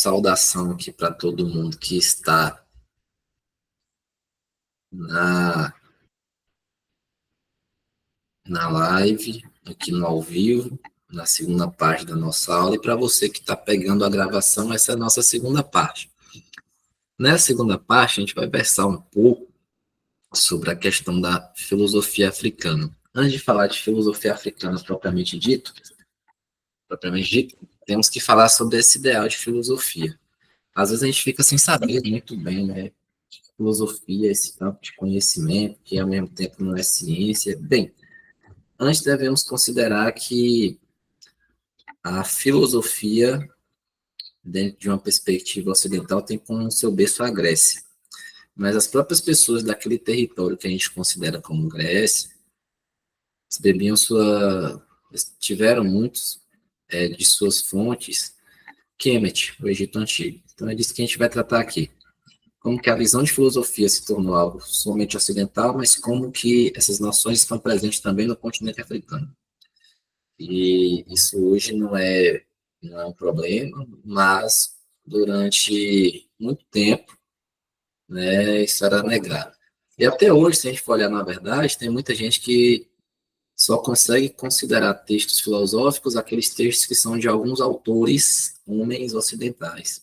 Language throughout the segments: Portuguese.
saudação aqui para todo mundo que está na, na live, aqui no ao vivo, na segunda parte da nossa aula, e para você que está pegando a gravação, essa é a nossa segunda parte. Nessa segunda parte, a gente vai versar um pouco sobre a questão da filosofia africana. Antes de falar de filosofia africana propriamente dito, temos que falar sobre esse ideal de filosofia. Às vezes a gente fica sem saber muito bem, né? Filosofia, esse campo de conhecimento, que ao mesmo tempo não é ciência. Bem, antes devemos considerar que a filosofia, dentro de uma perspectiva ocidental, tem como seu berço a Grécia. Mas as próprias pessoas daquele território que a gente considera como Grécia, bebiam tiveram muitos de suas fontes, Kemet, o Egito Antigo. Então é disso que a gente vai tratar aqui. Como que a visão de filosofia se tornou algo somente ocidental, mas como que essas noções estão presentes também no continente africano. E isso hoje não é um problema, mas durante muito tempo, né, isso era negado. E até hoje, se a gente for olhar na verdade, tem muita gente que só consegue considerar textos filosóficos aqueles textos que são de alguns autores, homens ocidentais.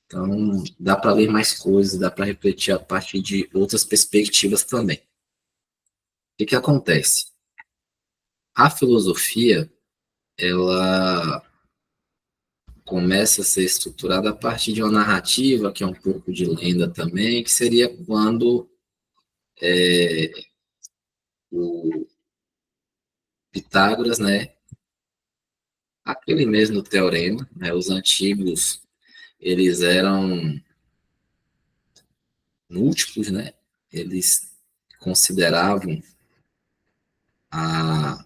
Então, dá para ler mais coisas, dá para refletir a partir de outras perspectivas também. O que acontece? A filosofia, ela começa a ser estruturada a partir de uma narrativa, que é um pouco de lenda também, que seria quando o Pitágoras, né, aquele mesmo teorema, né, os antigos, eles eram múltiplos, né, eles consideravam a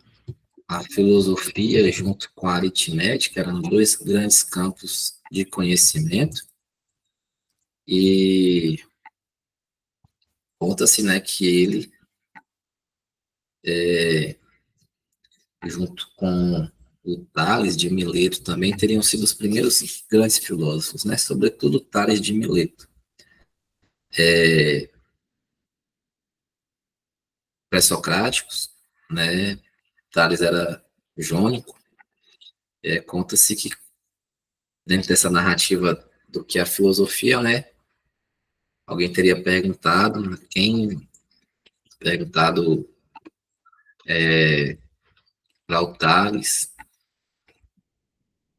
filosofia junto com a aritmética, eram dois grandes campos de conhecimento, e conta-se, né, que ele, junto com o Tales de Mileto, também teriam sido os primeiros grandes filósofos, né, sobretudo Tales de Mileto. Pré-socráticos, né, Tales era jônico, conta-se que dentro dessa narrativa do que é a filosofia, né, alguém teria perguntado, perguntado para o Tales,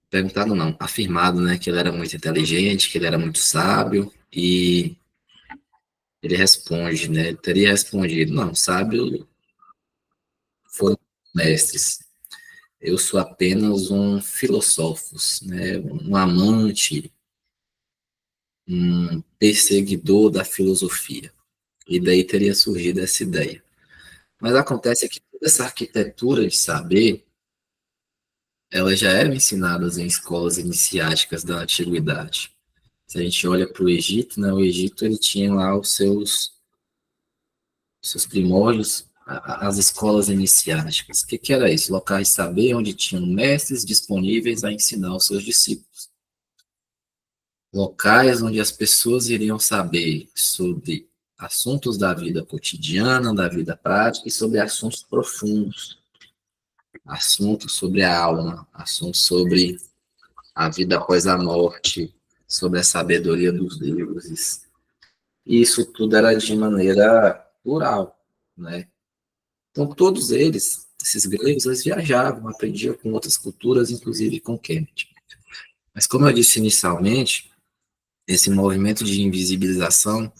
perguntado não, afirmado, né, que ele era muito inteligente, que ele era muito sábio, e ele responde, né, ele teria respondido, não, sábio foram mestres, eu sou apenas um filósofos, né, um amante, um perseguidor da filosofia. E daí teria surgido essa ideia. Mas acontece que toda essa arquitetura de saber, elas já eram ensinadas em escolas iniciáticas da antiguidade. Se a gente olha para o Egito, né, o Egito ele tinha lá os seus primórdios, as escolas iniciáticas. O que era isso? Locais de saber onde tinham mestres disponíveis a ensinar os seus discípulos. Locais onde as pessoas iriam saber sobre assuntos da vida cotidiana, da vida prática e sobre assuntos profundos, assuntos sobre a alma, assuntos sobre a vida após a morte, sobre a sabedoria dos deuses. E isso tudo era de maneira plural, né? Então, todos eles, esses gregos, eles viajavam, aprendiam com outras culturas, inclusive com Kemet. Mas, como eu disse inicialmente, esse movimento de invisibilização,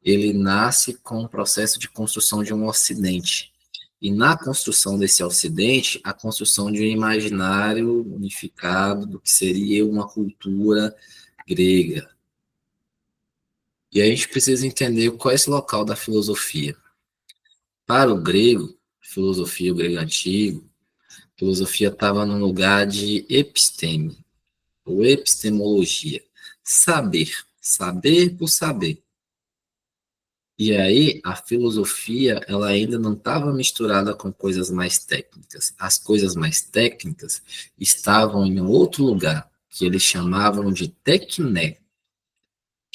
ele nasce com o processo de construção de um ocidente. E na construção desse ocidente, a construção de um imaginário unificado do que seria uma cultura grega. E a gente precisa entender qual é esse local da filosofia. Para o grego, filosofia, o grego antigo, filosofia estava no lugar de episteme, ou epistemologia. Saber, saber por saber. E aí, a filosofia, ela ainda não estava misturada com coisas mais técnicas. As coisas mais técnicas estavam em outro lugar. que eles chamavam de tecné.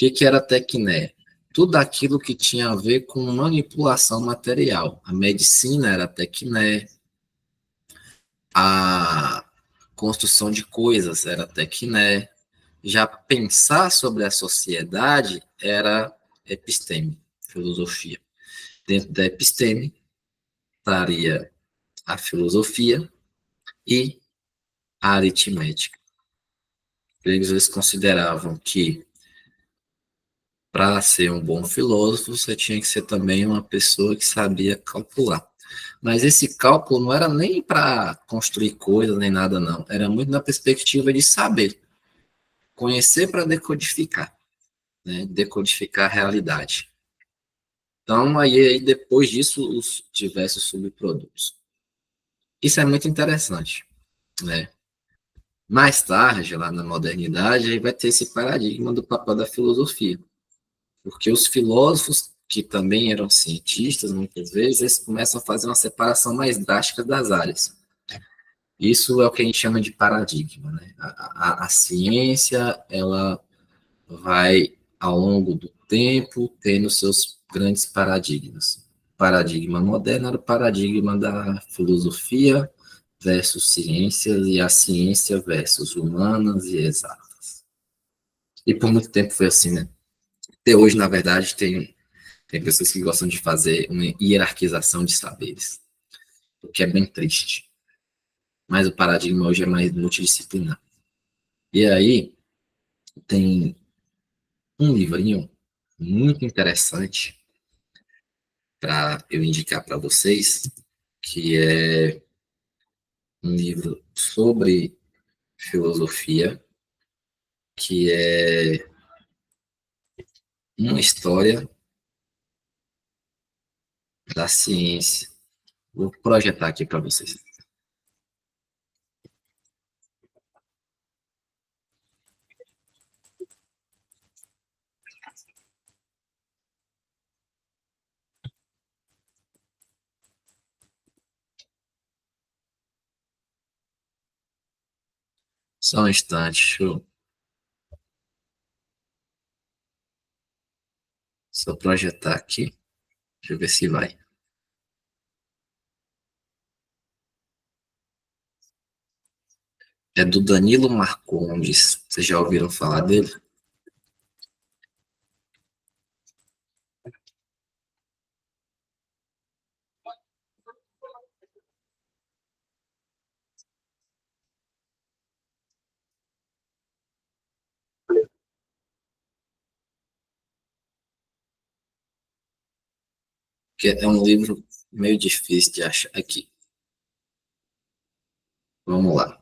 O que era tecné? Tudo aquilo que tinha a ver com manipulação material. A medicina era tecné, a construção de coisas era tecné, já pensar sobre a sociedade era episteme, filosofia. Dentro da episteme estaria a filosofia e a aritmética. Eles consideravam que para ser um bom filósofo, você tinha que ser também uma pessoa que sabia calcular. Mas esse cálculo não era nem para construir coisas, nem nada, não. Era muito na perspectiva de saber. Conhecer para decodificar, né? Decodificar a realidade. Então, aí depois disso, os diversos subprodutos. Isso é muito interessante, né? Mais tarde, lá na modernidade, aí vai ter esse paradigma do papel da filosofia. Porque os filósofos, que também eram cientistas, muitas vezes, eles começam a fazer uma separação mais drástica das áreas. Isso é o que a gente chama de paradigma, né? A ciência, ela vai, ao longo do tempo, tendo seus grandes paradigmas. O paradigma moderno era o paradigma da filosofia versus ciências e a ciência versus humanas e exatas. E por muito tempo foi assim, né? Até hoje, na verdade, tem pessoas que gostam de fazer uma hierarquização de saberes, o que é bem triste. Mas o paradigma hoje é mais multidisciplinar. E aí, tem um livrinho muito interessante para eu indicar para vocês, que é um livro sobre filosofia, que é uma história da ciência. Vou projetar aqui para vocês. Só um instante, deixa eu só projetar aqui. Deixa eu ver se vai. É do Danilo Marcondes. Vocês já ouviram falar dele? Que é um livro meio difícil de achar aqui. Vamos lá.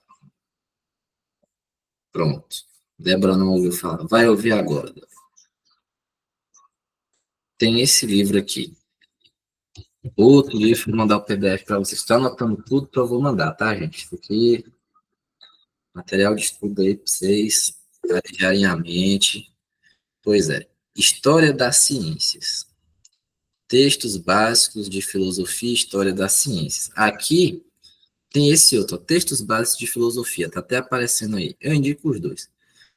Pronto. Débora não ouviu falar. Vai ouvir agora. Tem esse livro aqui. Outro livro, vou mandar o PDF para vocês. Está anotando tudo que eu vou mandar, tá, gente? Isso aqui, material de estudo aí para vocês viajarem a mente. Pois é. História das Ciências. Textos básicos de filosofia e história das ciências. Aqui tem esse outro, textos básicos de filosofia, tá até aparecendo aí. Eu indico os dois.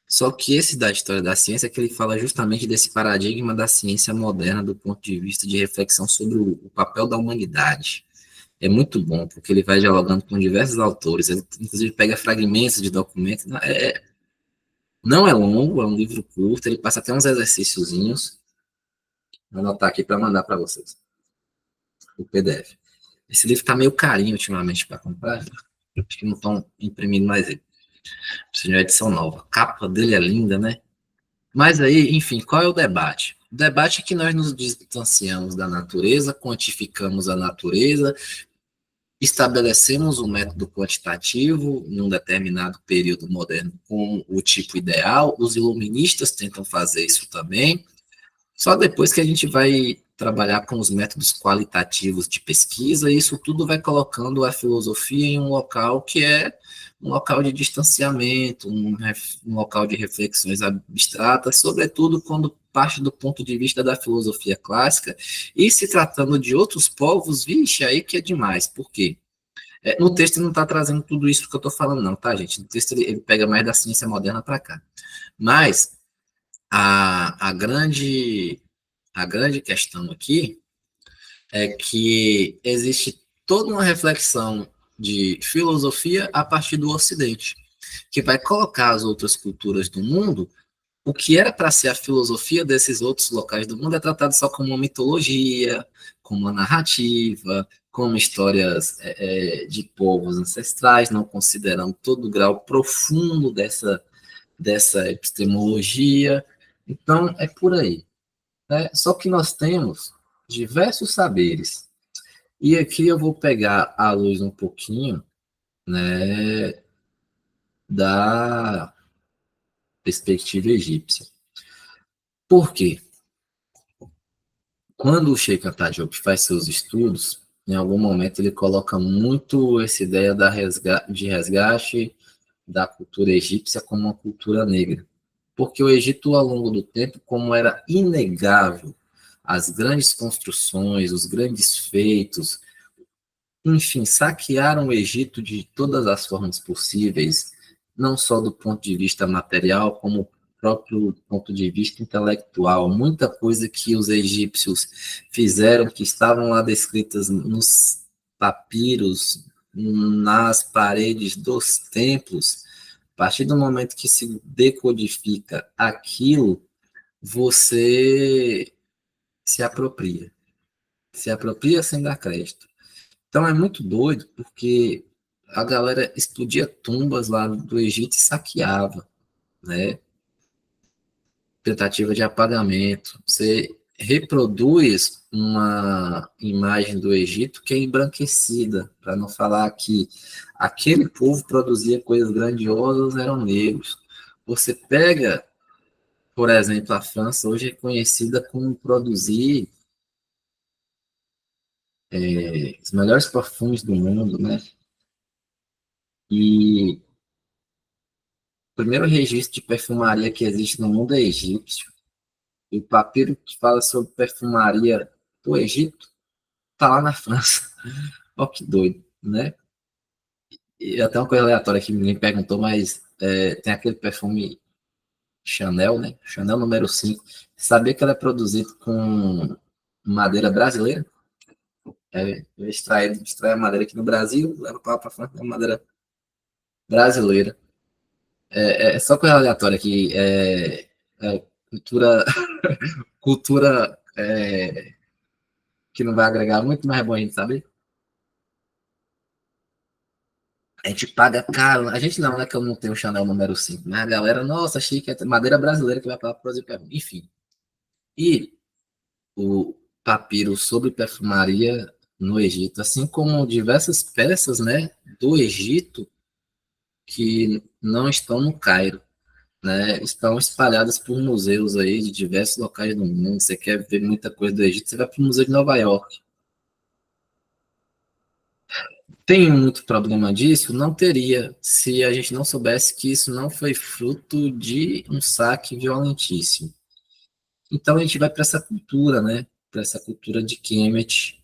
Só que esse da história da ciência é que ele fala justamente desse paradigma da ciência moderna do ponto de vista de reflexão sobre o papel da humanidade. É muito bom, porque ele vai dialogando com diversos autores, ele inclusive pega fragmentos de documentos. Não é longo, é um livro curto, ele passa até uns exercíciozinhos. Vou anotar aqui para mandar para vocês, o PDF. Esse livro está meio carinho ultimamente para comprar, acho que não estão imprimindo mais ele. Precisa de uma edição nova. A capa dele é linda, né? Mas aí, enfim, qual é o debate? O debate é que nós nos distanciamos da natureza, quantificamos a natureza, estabelecemos um método quantitativo em um determinado período moderno com o tipo ideal. Os iluministas tentam fazer isso também. Só depois que a gente vai trabalhar com os métodos qualitativos de pesquisa, e isso tudo vai colocando a filosofia em um local que é um local de distanciamento, um local de reflexões abstratas, sobretudo quando parte do ponto de vista da filosofia clássica, e se tratando de outros povos, vixe, aí que é demais. Por quê? No texto ele não está trazendo tudo isso que eu estou falando, não, tá, gente? No texto ele pega mais da ciência moderna para cá. Mas a grande questão aqui é que existe toda uma reflexão de filosofia a partir do Ocidente, que vai colocar as outras culturas do mundo. O que era para ser a filosofia desses outros locais do mundo é tratado só como uma mitologia, como uma narrativa, como histórias de povos ancestrais, não considerando todo o grau profundo dessa epistemologia. Então, é por aí. Né? Só que nós temos diversos saberes. E aqui eu vou pegar a luz um pouquinho, né, da perspectiva egípcia. Por quê? Quando o Sheikh Anta Diop faz seus estudos, em algum momento ele coloca muito essa ideia de resgate da cultura egípcia como uma cultura negra. Porque o Egito, ao longo do tempo, como era inegável, as grandes construções, os grandes feitos, enfim, saquearam o Egito de todas as formas possíveis, não só do ponto de vista material, como próprio ponto de vista intelectual. Muita coisa que os egípcios fizeram, que estavam lá descritas nos papiros, nas paredes dos templos, a partir do momento que se decodifica aquilo, você se apropria sem dar crédito. Então é muito doido, porque a galera explodia tumbas lá do Egito e saqueava, né? Tentativa de apagamento. Você reproduz uma imagem do Egito que é embranquecida, para não falar que aquele povo produzia coisas grandiosas, eram negros. Você pega, por exemplo, a França hoje é conhecida como produzir os melhores perfumes do mundo, né? E o primeiro registro de perfumaria que existe no mundo é egípcio. E o papiro que fala sobre perfumaria do Egito está lá na França. Olha que doido, né? E até uma coisa aleatória que ninguém perguntou, mas tem aquele perfume Chanel, né? Chanel número 5. Sabia que ela é produzido com madeira brasileira? Extrai a madeira aqui no Brasil, leva para a França, é madeira brasileira. É só coisa aleatória aqui. Cultura, cultura que não vai agregar muito, mas é bom a gente saber. A gente paga caro. A gente não, né? Que eu não tenho o Chanel número 5, mas a galera, nossa, chique, é madeira brasileira que vai para produzir perfume. Enfim. E o papiro sobre perfumaria no Egito, assim como diversas peças, né, do Egito que não estão no Cairo, né, estão espalhadas por museus aí de diversos locais do mundo. Você quer ver muita coisa do Egito, você vai para o Museu de Nova York. Tem muito problema disso? Não teria, se a gente não soubesse que isso não foi fruto de um saque violentíssimo. Então a gente vai para essa cultura, né? Para essa cultura de Kemet.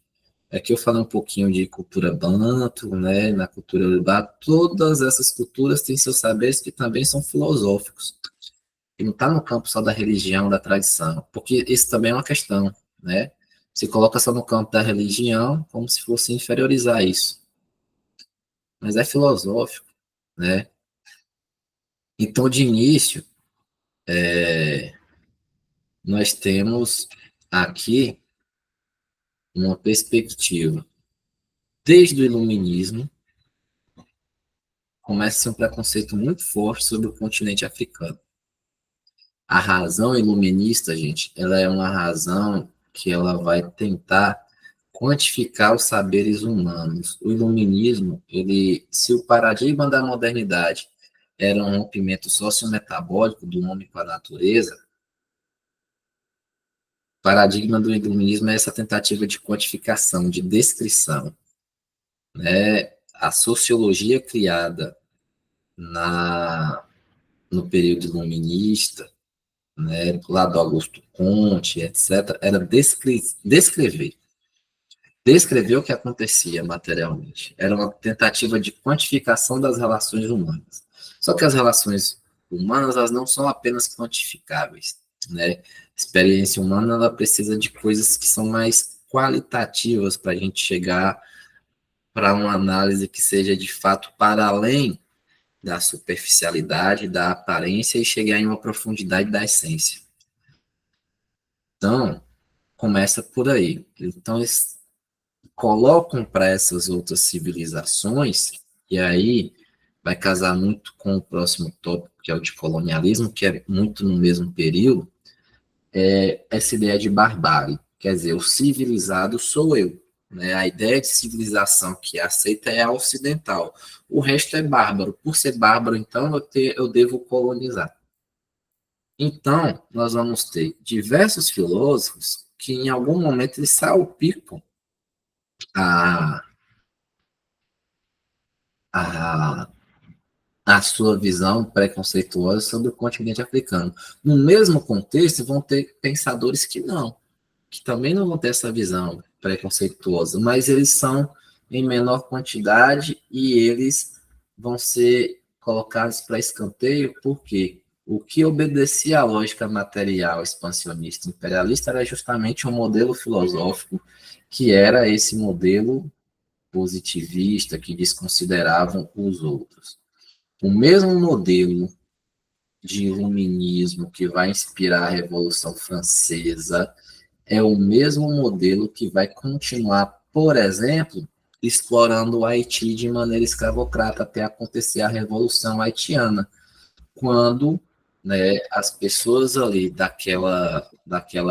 Aqui eu falei um pouquinho de cultura banto, né? Na cultura urubá, todas essas culturas têm seus saberes que também são filosóficos. E não está no campo só da religião, da tradição, porque isso também é uma questão, né? Se coloca só no campo da religião, como se fosse inferiorizar isso. Mas é filosófico, né? Então, de início, nós temos aqui uma perspectiva. Desde o iluminismo, começa um preconceito muito forte sobre o continente africano. A razão iluminista, gente, ela é uma razão que ela vai tentar quantificar os saberes humanos. O iluminismo, se o paradigma da modernidade era um rompimento sociometabólico do homem com a natureza, o paradigma do iluminismo é essa tentativa de quantificação, de descrição, né? A sociologia criada no período iluminista, né, lá do Augusto Comte, etc., era descrever. descrever o que acontecia materialmente. Era uma tentativa de quantificação das relações humanas. Só que as relações humanas, elas não são apenas quantificáveis, né? A experiência humana, ela precisa de coisas que são mais qualitativas para a gente chegar para uma análise que seja de fato para além da superficialidade, da aparência e chegar em uma profundidade da essência. Então, começa por aí. Então, eles colocam para essas outras civilizações, e aí vai casar muito com o próximo tópico, que é o de colonialismo, que é muito no mesmo período, essa ideia de barbárie. Quer dizer, o civilizado sou eu. Né? A ideia de civilização que aceita é a ocidental. O resto é bárbaro. Por ser bárbaro, então, eu devo colonizar. Então, nós vamos ter diversos filósofos que, em algum momento, eles salpicam a, a, a sua visão preconceituosa sobre o continente africano. No mesmo contexto, vão ter pensadores que também não vão ter essa visão preconceituosa, mas eles são em menor quantidade e eles vão ser colocados para escanteio, porque o que obedecia à lógica material expansionista imperialista era justamente um modelo filosófico que era esse modelo positivista que desconsideravam os outros. O mesmo modelo de iluminismo que vai inspirar a Revolução Francesa é o mesmo modelo que vai continuar, por exemplo, explorando o Haiti de maneira escravocrata até acontecer a Revolução Haitiana, quando, né, as pessoas ali daquela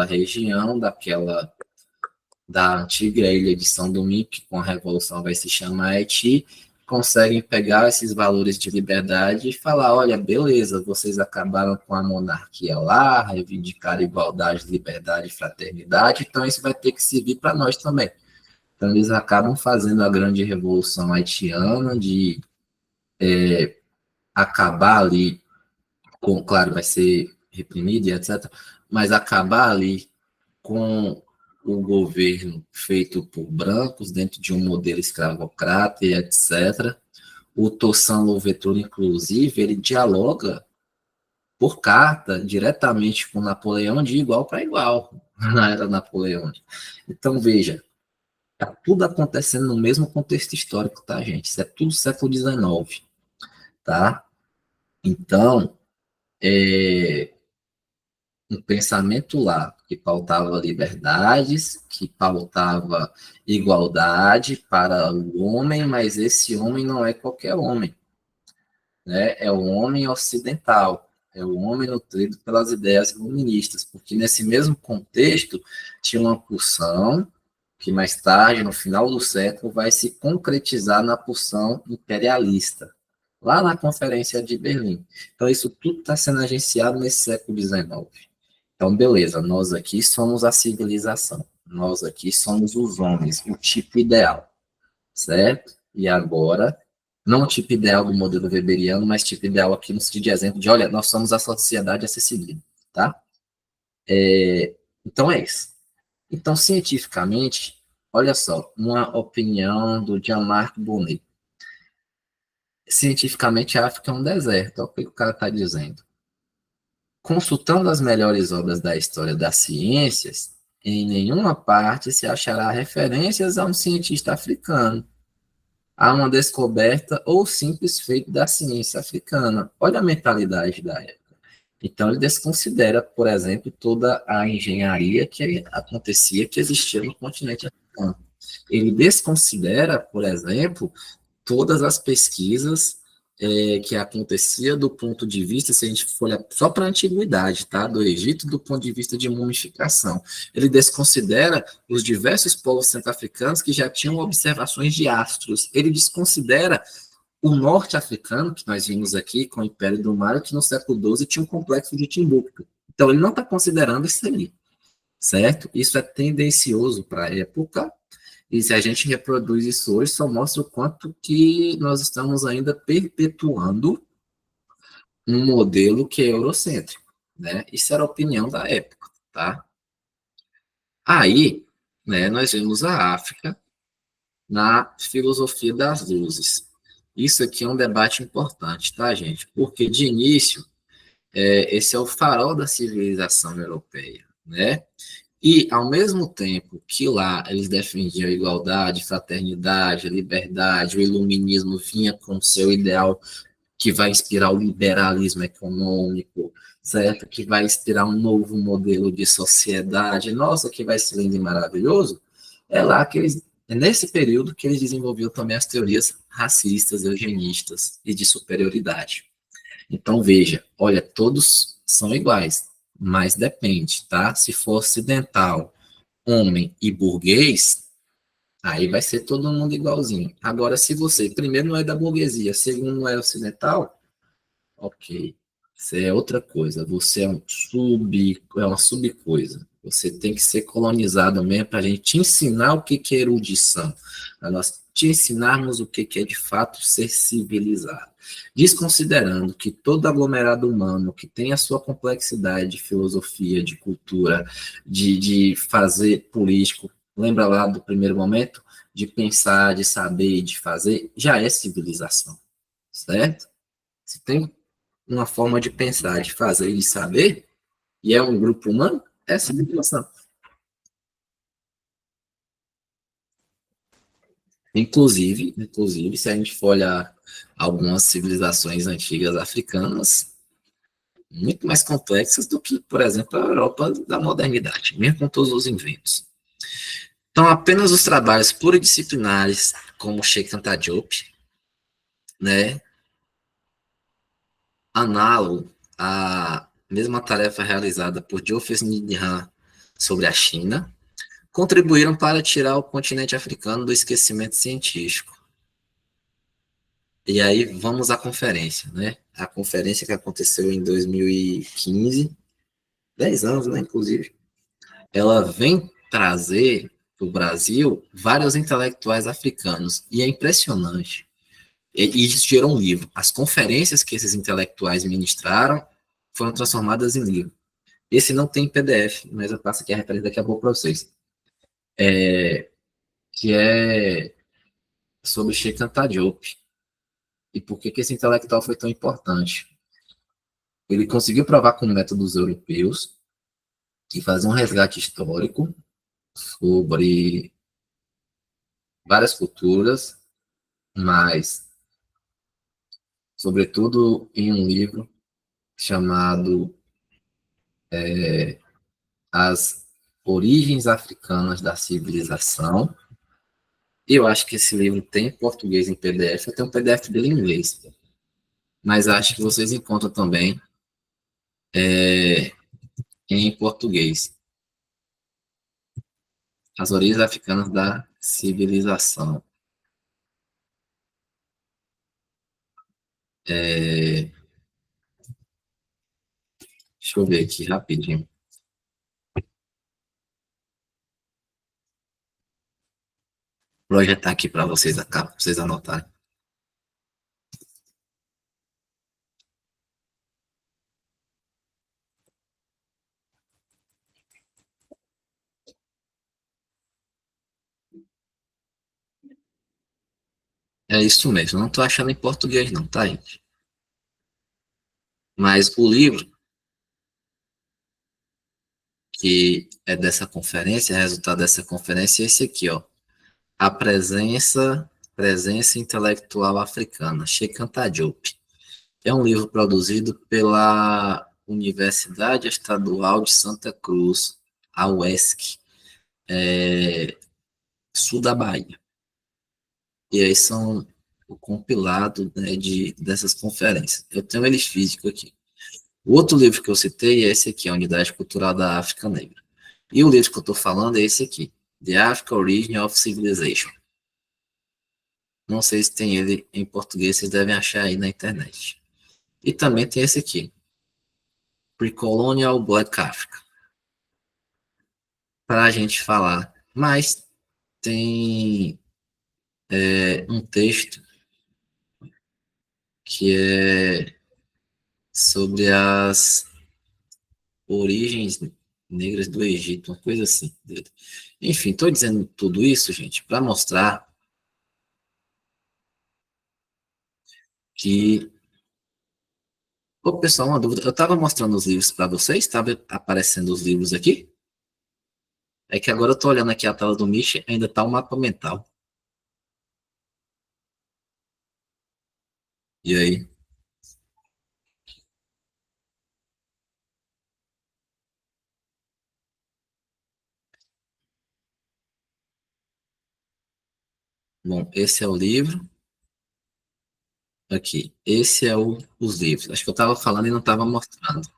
região, da antiga ilha de São Domingo, que com a Revolução vai se chamar Haiti, conseguem pegar esses valores de liberdade e falar, olha, beleza, vocês acabaram com a monarquia lá, reivindicaram igualdade, liberdade e fraternidade, então isso vai ter que servir para nós também. Então eles acabam fazendo a grande revolução haitiana de acabar ali, com, claro, vai ser reprimido e etc., mas acabar ali com o governo feito por brancos, dentro de um modelo escravocrata e etc. O Toussaint Louverture, inclusive, ele dialoga por carta diretamente com Napoleão de igual para igual na era napoleônica. Então, veja, está tudo acontecendo no mesmo contexto histórico, tá, gente? Isso é tudo século XIX, tá? Então, um pensamento lá que pautava liberdades, que pautava igualdade para o homem, mas esse homem não é qualquer homem, né? É o homem ocidental, é o homem nutrido pelas ideias iluministas, porque nesse mesmo contexto tinha uma pulsão que mais tarde, no final do século, vai se concretizar na pulsão imperialista, lá na Conferência de Berlim. Então, isso tudo está sendo agenciado nesse século XIX. Então, beleza, nós aqui somos a civilização, nós aqui somos os homens, o tipo ideal, certo? E agora, não o tipo ideal do modelo weberiano, mas tipo ideal aqui no sentido de exemplo de, olha, nós somos a sociedade a ser seguida, tá? Então é isso. Então, cientificamente, olha só, uma opinião do Jean-Marc Bonnet. Cientificamente, a África é um deserto, olha o que o cara está dizendo. Consultando as melhores obras da história das ciências, em nenhuma parte se achará referências a um cientista africano, a uma descoberta ou simples feito da ciência africana. Olha a mentalidade da época. Então, ele desconsidera, por exemplo, toda a engenharia que acontecia, que existia no continente africano. Ele desconsidera, por exemplo, todas as pesquisas que acontecia do ponto de vista, se a gente for olhar só para a antiguidade, tá? Do Egito, do ponto de vista de mumificação. Ele desconsidera os diversos povos centro-africanos que já tinham observações de astros. Ele desconsidera o norte-africano, que nós vimos aqui com o Império do Mar, que no século XII tinha um complexo de Timbuktu. Então, ele não está considerando isso aí, certo? Isso é tendencioso para a época, e se a gente reproduz isso hoje, só mostra o quanto que nós estamos ainda perpetuando um modelo que é eurocêntrico, né? Isso era a opinião da época, tá? Aí, né, nós vemos a África, na filosofia das luzes. Isso aqui é um debate importante, tá, gente? Porque, de início, esse é o farol da civilização europeia, né? E, ao mesmo tempo que lá eles defendiam a igualdade, fraternidade, liberdade, o iluminismo vinha com seu ideal que vai inspirar o liberalismo econômico, certo? Que vai inspirar um novo modelo de sociedade. Nossa, que vai ser lindo e maravilhoso. É lá que eles, é nesse período que eles desenvolveram também as teorias racistas, eugenistas e de superioridade. Então, veja, olha, todos são iguais, mas depende, tá? Se for ocidental, homem e burguês, aí vai ser todo mundo igualzinho. Agora, se você, primeiro, não é da burguesia, segundo, não é ocidental, ok. Você é outra coisa. Você é uma subcoisa. Você tem que ser colonizado mesmo para a gente te ensinar o que é erudição. Para nós te ensinarmos o que é de fato ser civilizado. Desconsiderando que todo aglomerado humano que tem a sua complexidade de filosofia, de cultura, de fazer político, lembra lá do primeiro momento? De pensar, de saber, de fazer, já é civilização, certo? Se tem uma forma de pensar, de fazer e de saber, e é um grupo humano, é civilização. Inclusive, se a gente for olhar algumas civilizações antigas africanas, muito mais complexas do que, por exemplo, a Europa da modernidade, mesmo com todos os inventos. Então, apenas os trabalhos pluridisciplinares, como Sheikh Anta Diop, né, análogo à mesma tarefa realizada por Geoffrey Nihan sobre a China, contribuíram para tirar o continente africano do esquecimento científico. E aí vamos à conferência, né? A conferência que aconteceu em 2015, 10 anos, né, inclusive. Ela vem trazer para o Brasil vários intelectuais africanos, e é impressionante. E isso gerou um livro. As conferências que esses intelectuais ministraram foram transformadas em livro. Esse não tem PDF, mas eu passo aqui a referência daqui a pouco para vocês. Que é sobre Sheikh Anta Diop. E por que esse intelectual foi tão importante? Ele conseguiu provar com métodos europeus e fazer um resgate histórico sobre várias culturas, mas, sobretudo, em um livro chamado As Origens Africanas da Civilização. Eu acho que esse livro tem em português em PDF, eu tenho um PDF dele em inglês, mas acho que vocês encontram também em português. As Origens Africanas da Civilização. É, deixa eu ver aqui rapidinho. Projetar aqui para vocês, para vocês anotarem. É isso mesmo, não estou achando em português não, tá, gente? Mas o livro que é dessa conferência, resultado dessa conferência, é esse aqui, ó. A presença intelectual africana, Sheikh Anta Diop. É um livro produzido pela Universidade Estadual de Santa Cruz, a UESC, sul da Bahia. E aí são o compilado, né, dessas conferências. Eu tenho ele físico aqui. O outro livro que eu citei é esse aqui, A Unidade Cultural da África Negra. E o livro que eu estou falando é esse aqui, The African Origin of Civilization. Não sei se tem ele em português, vocês devem achar aí na internet. E também tem esse aqui, Pre-Colonial Black Africa, para a gente falar. Mas tem um texto que é sobre as origens negras do Egito, uma coisa assim. Enfim, estou dizendo tudo isso, gente, para mostrar que... Ô, pessoal, uma dúvida. Eu estava mostrando os livros para vocês, estava aparecendo os livros aqui. É que agora eu estou olhando aqui a tela do Michi, ainda está o mapa mental. E aí? Bom, esse é o livro. Aqui. Esse é os livros. Acho que eu estava falando e não estava mostrando.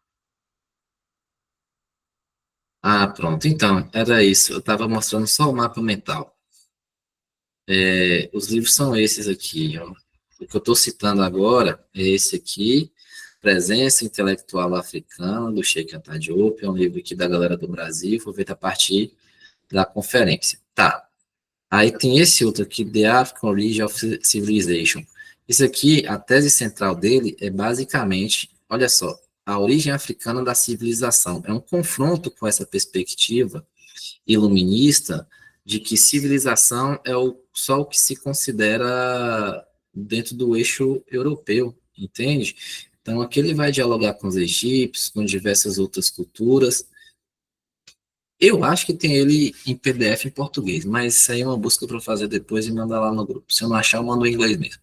Ah, pronto. Então, era isso. Eu estava mostrando só o mapa mental. Os livros são esses aqui, ó. O que eu estou citando agora é esse aqui, Presença Intelectual Africana, do Sheikh Anta Diop, é um livro aqui da galera do Brasil, foi feito a partir da conferência. Tá. Aí tem esse outro aqui, The African Origin of Civilization. Isso aqui, a tese central dele é basicamente, olha só, a origem africana da civilização. É um confronto com essa perspectiva iluminista de que civilização é só o que se considera dentro do eixo europeu, entende? Então, aqui ele vai dialogar com os egípcios, com diversas outras culturas. Eu acho que tem ele em PDF em português, mas isso aí é uma busca para fazer depois e mandar lá no grupo. Se eu não achar, eu mando em inglês mesmo.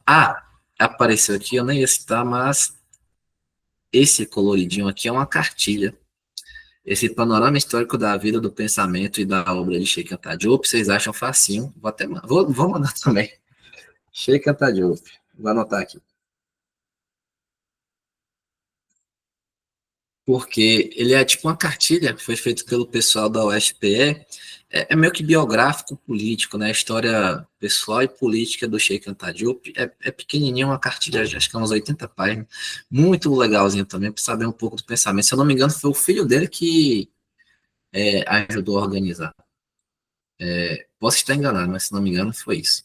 Ah, apareceu aqui, eu nem ia citar, mas esse coloridinho aqui é uma cartilha. Esse panorama histórico da vida, do pensamento e da obra de Sheikh Anta Diop, vocês acham facinho? Vou até vou mandar também. Sheikh Anta Diop. Vou anotar aqui. Porque ele é tipo uma cartilha que foi feita pelo pessoal da UFPE, é meio que biográfico político, né? A história pessoal e política do Sheikh Anta Diop é pequenininha, uma cartilha, acho que é uns 80 páginas, muito legalzinho também, para saber um pouco do pensamento. Se eu não me engano, foi o filho dele que ajudou a organizar. Posso estar enganado, mas se não me engano, foi isso.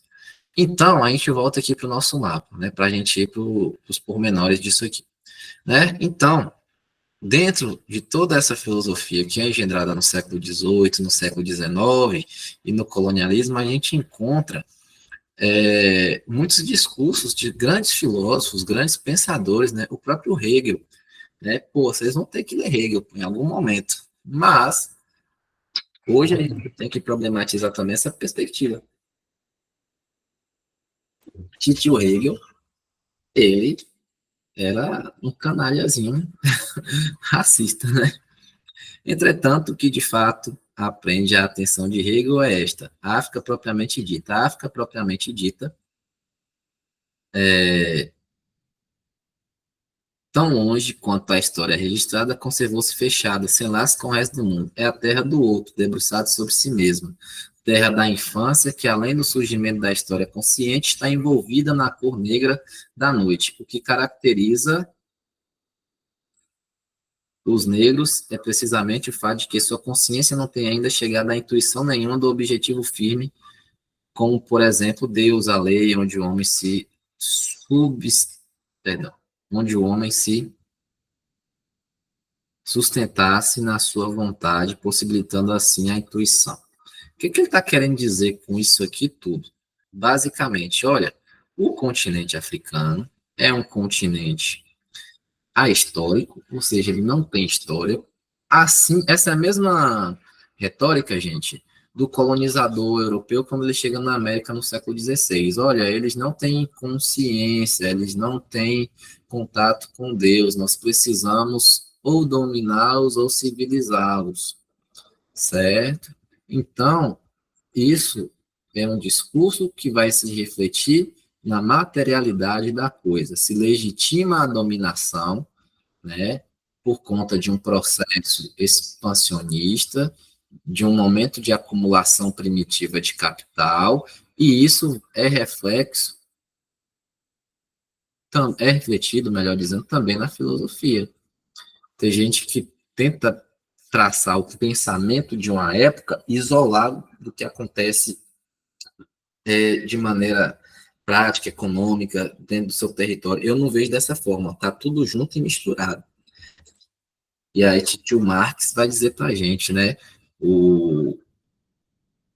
Então, a gente volta aqui para o nosso mapa, né? Para a gente ir para os pormenores disso aqui, né? Então, dentro de toda essa filosofia que é engendrada no século XVIII, no século XIX e no colonialismo, a gente encontra muitos discursos de grandes filósofos, grandes pensadores, né? O próprio Hegel, né? Pô, vocês vão ter que ler Hegel em algum momento, mas hoje a gente tem que problematizar também essa perspectiva. Tio Hegel, ele era um canalhazinho racista, né? Entretanto, o que de fato aprende a atenção de Hegel é esta: a África propriamente dita. A África propriamente dita, tão longe quanto a história registrada, conservou-se fechada, sem laço com o resto do mundo. É a terra do outro, debruçado sobre si mesma. Terra da infância, que além do surgimento da história consciente, está envolvida na cor negra da noite. O que caracteriza os negros é precisamente o fato de que sua consciência não tem ainda chegado à intuição nenhuma do objetivo firme, como, por exemplo, Deus, a lei, onde o homem se perdão, onde o homem se sustentasse na sua vontade, possibilitando assim a intuição. O que ele está querendo dizer com isso aqui tudo? Basicamente, olha, o continente africano é um continente ahistórico, ou seja, ele não tem história. Assim, essa é a mesma retórica, gente, do colonizador europeu quando ele chega na América no século XVI. Olha, eles não têm consciência, eles não têm contato com Deus, nós precisamos ou dominá-los ou civilizá-los, certo? Então, isso é um discurso que vai se refletir na materialidade da coisa, se legitima a dominação, né, por conta de um processo expansionista, de um momento de acumulação primitiva de capital, e isso é reflexo, é refletido, melhor dizendo, também na filosofia. Tem gente que tenta traçar o pensamento de uma época isolado do que acontece de maneira prática, econômica, dentro do seu território. Eu não vejo dessa forma, está tudo junto e misturado. E aí, tio Marx vai dizer para a gente, né? O,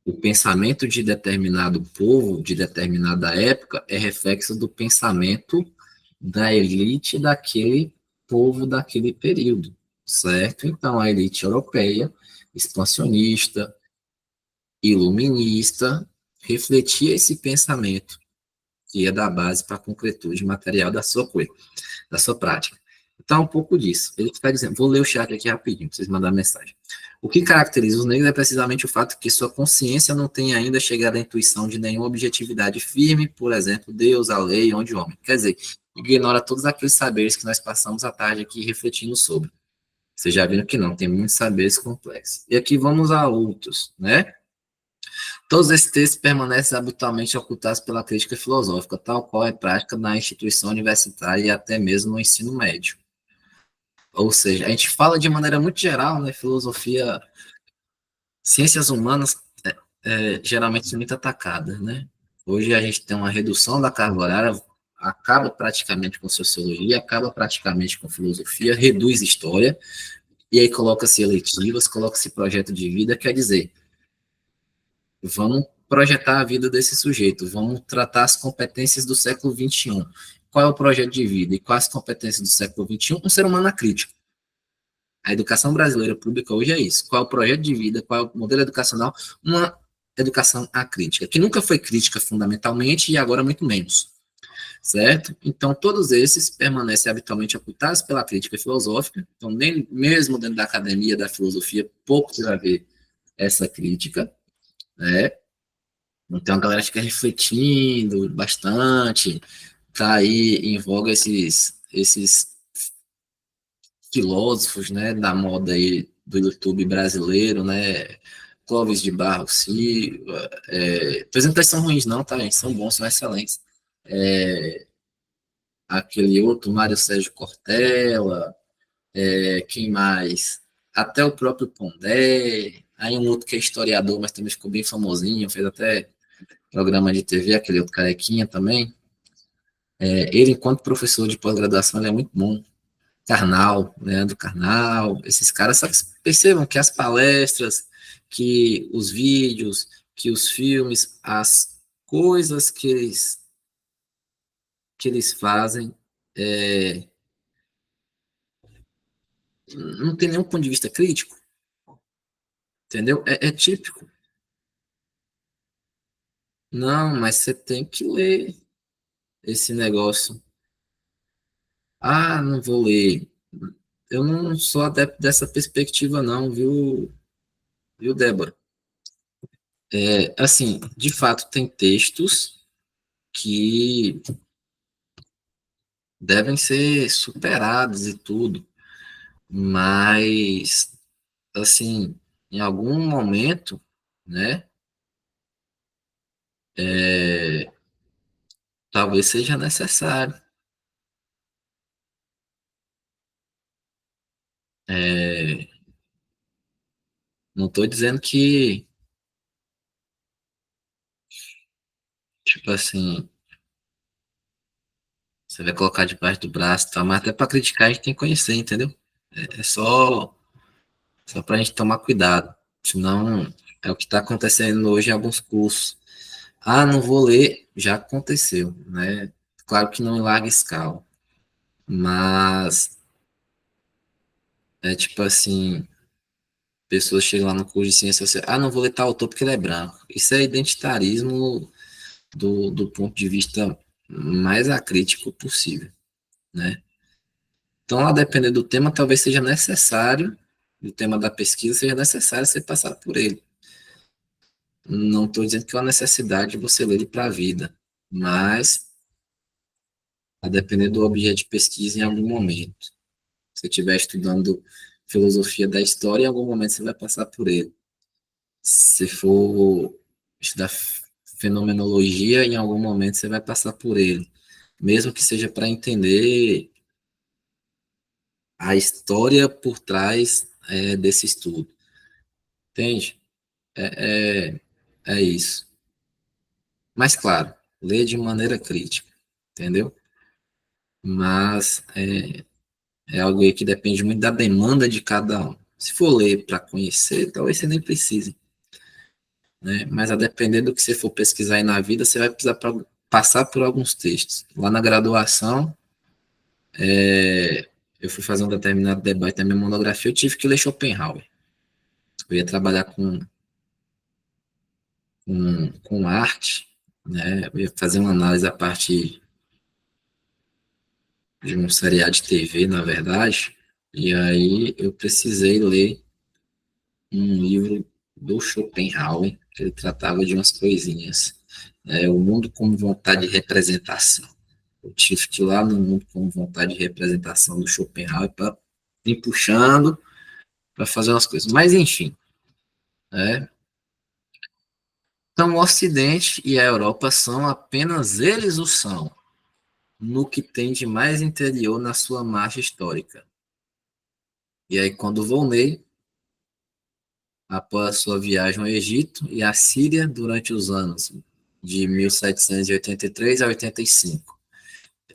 o pensamento de determinado povo, de determinada época, é reflexo do pensamento da elite daquele povo daquele período, certo? Então, a elite europeia, expansionista, iluminista, refletia esse pensamento que ia dar base para a concretude material da sua prática. Então, um pouco disso. Ele está dizendo, vou ler o chat aqui rapidinho, para vocês mandarem mensagem. O que caracteriza os negros é precisamente o fato que sua consciência não tem ainda chegado à intuição de nenhuma objetividade firme, por exemplo, Deus, a lei, onde o homem. Quer dizer, ignora todos aqueles saberes que nós passamos a tarde aqui refletindo sobre. Vocês já viram que não, tem muitos saberes complexos. E aqui vamos a outros, né? Todos esses textos permanecem habitualmente ocultados pela crítica filosófica, tal qual é prática na instituição universitária e até mesmo no ensino médio. Ou seja, a gente fala de maneira muito geral, né? Filosofia, ciências humanas geralmente são muito atacadas, né? Hoje a gente tem uma redução da carga horária, acaba praticamente com sociologia, acaba praticamente com filosofia, reduz história, e aí coloca-se eletivas, coloca-se projeto de vida, quer dizer, vamos projetar a vida desse sujeito, vamos tratar as competências do século XXI. Qual é o projeto de vida e quais as competências do século XXI? Um ser humano crítico. A educação brasileira pública hoje é isso. Qual é o projeto de vida, qual é o modelo educacional? Uma educação acrítica, que nunca foi crítica fundamentalmente e agora muito menos, certo? Então, todos esses permanecem habitualmente ocultados pela crítica filosófica, então, nem mesmo dentro da academia da filosofia, pouco vai haver essa crítica, né? Então, a galera fica refletindo bastante, tá aí em voga esses filósofos, né, da moda aí do YouTube brasileiro, né, Clóvis de Barros Silva, por que são ruins não, tá, gente? São bons, são excelentes. Aquele outro, Mário Sérgio Cortella, quem mais? Até o próprio Pondé, aí um outro que é historiador, mas também ficou bem famosinho, fez até programa de TV, aquele outro carequinha também. Ele, enquanto professor de pós-graduação, ele é muito bom. Carnal, Leandro Carnal, esses caras, só que percebam que as palestras, que os vídeos, que os filmes, as coisas que eles fazem, é, não tem nenhum ponto de vista crítico, entendeu? É típico. Não, mas você tem que ler esse negócio. Ah, não vou ler. Eu não sou adepto dessa perspectiva, não, viu, Débora? Assim, de fato, tem textos que devem ser superados e tudo, mas, assim, em algum momento, né, talvez seja necessário. É, não estou dizendo que, tipo assim, você vai colocar debaixo do braço, tá? Mas até para criticar a gente tem que conhecer, entendeu? É só para a gente tomar cuidado, senão é o que está acontecendo hoje em alguns cursos. Ah, não vou ler, já aconteceu, né? Claro que não em larga escala, mas é tipo assim, pessoas chegam lá no curso de ciência social, ah, não vou ler tal autor porque ele é branco. Isso é identitarismo do ponto de vista mais acrítico possível, né? Então, a depender do tema, talvez seja necessário, do tema da pesquisa, seja necessário você passar por ele. Não estou dizendo que é uma necessidade você ler ele para a vida, mas a depender do objeto de pesquisa em algum momento. Se você estiver estudando filosofia da história, em algum momento você vai passar por ele. Se for estudar fenomenologia, em algum momento você vai passar por ele. Mesmo que seja para entender a história por trás desse estudo. Entende? É, é, é isso. Mas, claro, ler de maneira crítica. Entendeu? Mas é algo aí que depende muito da demanda de cada um. Se for ler para conhecer, talvez você nem precise. né? Mas a depender do que você for pesquisar aí na vida, você vai precisar passar por alguns textos. Lá na graduação, eu fui fazer um determinado debate na minha monografia, eu tive que ler Schopenhauer. Eu ia trabalhar com arte, né? Eu ia fazer uma análise a partir de um seriado de TV, na verdade, e aí eu precisei ler um livro do Schopenhauer, que ele tratava de umas coisinhas. O mundo como vontade de representação. Eu tive que ir lá no mundo como vontade de representação do Schopenhauer para ir puxando para fazer umas coisas. Mas, enfim, né? Então, o Ocidente e a Europa são apenas eles o são, no que tem de mais interior na sua marcha histórica. E aí, quando Volney, após sua viagem ao Egito e à Síria durante os anos de 1783 a 85,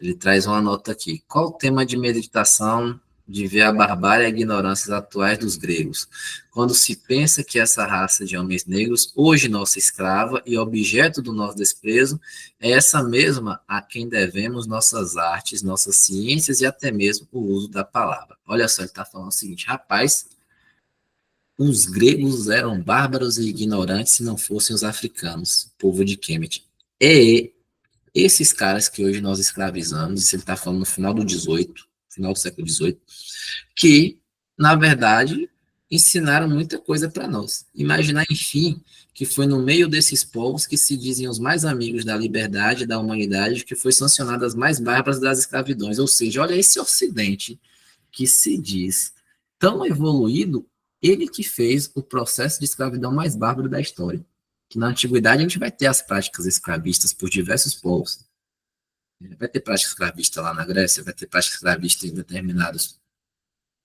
ele traz uma nota aqui. Qual o tema de meditação de ver a barbárie e a ignorância atuais dos gregos? Quando se pensa que essa raça de homens negros, hoje nossa escrava e objeto do nosso desprezo, é essa mesma a quem devemos nossas artes, nossas ciências e até mesmo o uso da palavra. Olha só, ele está falando o seguinte, rapaz, os gregos eram bárbaros e ignorantes se não fossem os africanos, povo de Kemet. É esses caras que hoje nós escravizamos, isso ele está falando no final do 18, final do século 18, que, na verdade, ensinaram muita coisa para nós. Imaginar, enfim, que foi no meio desses povos que se dizem os mais amigos da liberdade, da humanidade, que foi sancionada as mais bárbaras das escravidões. Ou seja, olha esse ocidente que se diz tão evoluído, ele que fez o processo de escravidão mais bárbaro da história. Que na antiguidade a gente vai ter as práticas escravistas por diversos povos. Vai ter prática escravista lá na Grécia, vai ter prática escravista em determinados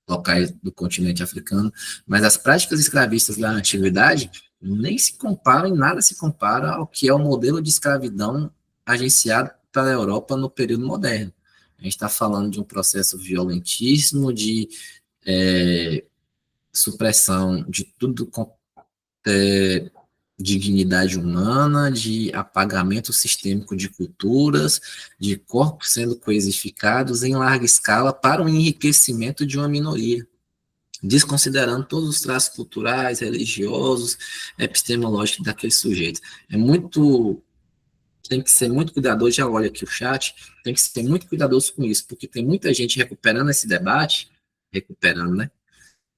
locais do continente africano, mas as práticas escravistas da antiguidade nem se comparam, em nada se compara ao que é o modelo de escravidão agenciado pela Europa no período moderno. A gente está falando de um processo violentíssimo, de supressão de tudo é, dignidade humana, de apagamento sistêmico de culturas, de corpos sendo coisificados em larga escala para o enriquecimento de uma minoria, desconsiderando todos os traços culturais, religiosos, epistemológicos daquele sujeito. Tem que ser muito cuidadoso, já olha aqui o chat, tem que ser muito cuidadoso com isso, porque tem muita gente recuperando esse debate, recuperando, né?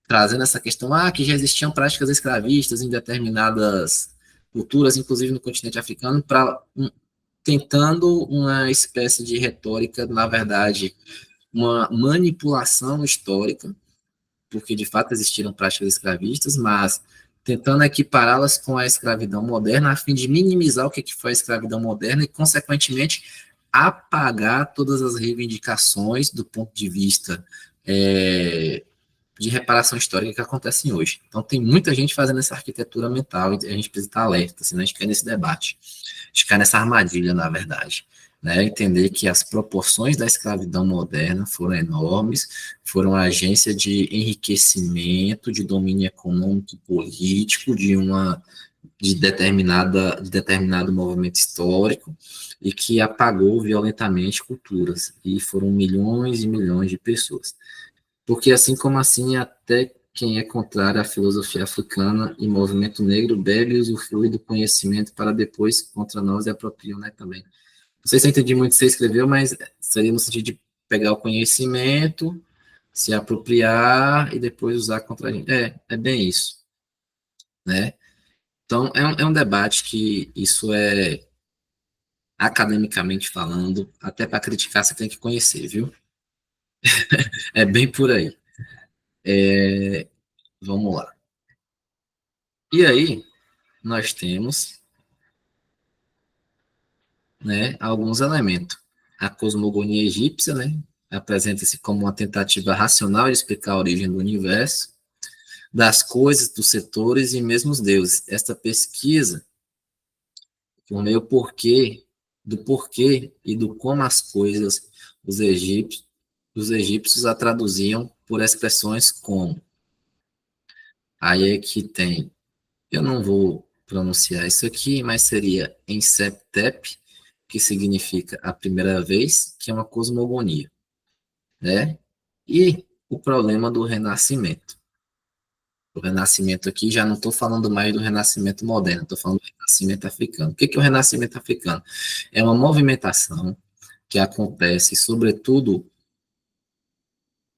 Trazendo essa questão, que já existiam práticas escravistas em determinadas culturas, inclusive no continente africano, tentando uma espécie de retórica, na verdade, uma manipulação histórica, porque de fato existiram práticas escravistas, mas tentando equipará-las com a escravidão moderna, a fim de minimizar o que foi a escravidão moderna e, consequentemente, apagar todas as reivindicações do ponto de vista de reparação histórica que acontecem hoje. Então, tem muita gente fazendo essa arquitetura mental e a gente precisa estar alerta, senão a gente cai nesse debate. A gente cai nessa armadilha, na verdade. Né? Entender que as proporções da escravidão moderna foram enormes, foram a agência de enriquecimento, de domínio econômico e político de determinado movimento histórico e que apagou violentamente culturas, e foram milhões e milhões de pessoas. Porque assim como assim, até quem é contrário à filosofia africana e movimento negro bebe e usufrui do conhecimento para depois contra nós e apropriam, né, também. Não sei se eu entendi muito o que você escreveu, mas seria no sentido de pegar o conhecimento, se apropriar e depois usar contra a gente. É bem isso, né? Então, é um debate que isso é, academicamente falando, até para criticar você tem que conhecer, viu? É bem por aí. Vamos lá. E aí, nós temos, né, alguns elementos. A cosmogonia egípcia, né, apresenta-se como uma tentativa racional de explicar a origem do universo, das coisas, dos setores e mesmo os deuses. Esta pesquisa, por meio do porquê e do como as coisas, os egípcios, os egípcios a traduziam por expressões como. Aí é que tem. Eu não vou pronunciar isso aqui, mas seria Encep-Tep, que significa a primeira vez, que é uma cosmogonia, né? E o problema do renascimento. O renascimento aqui, já não estou falando mais do renascimento moderno, estou falando do renascimento africano. O que é o renascimento africano? É uma movimentação que acontece, sobretudo,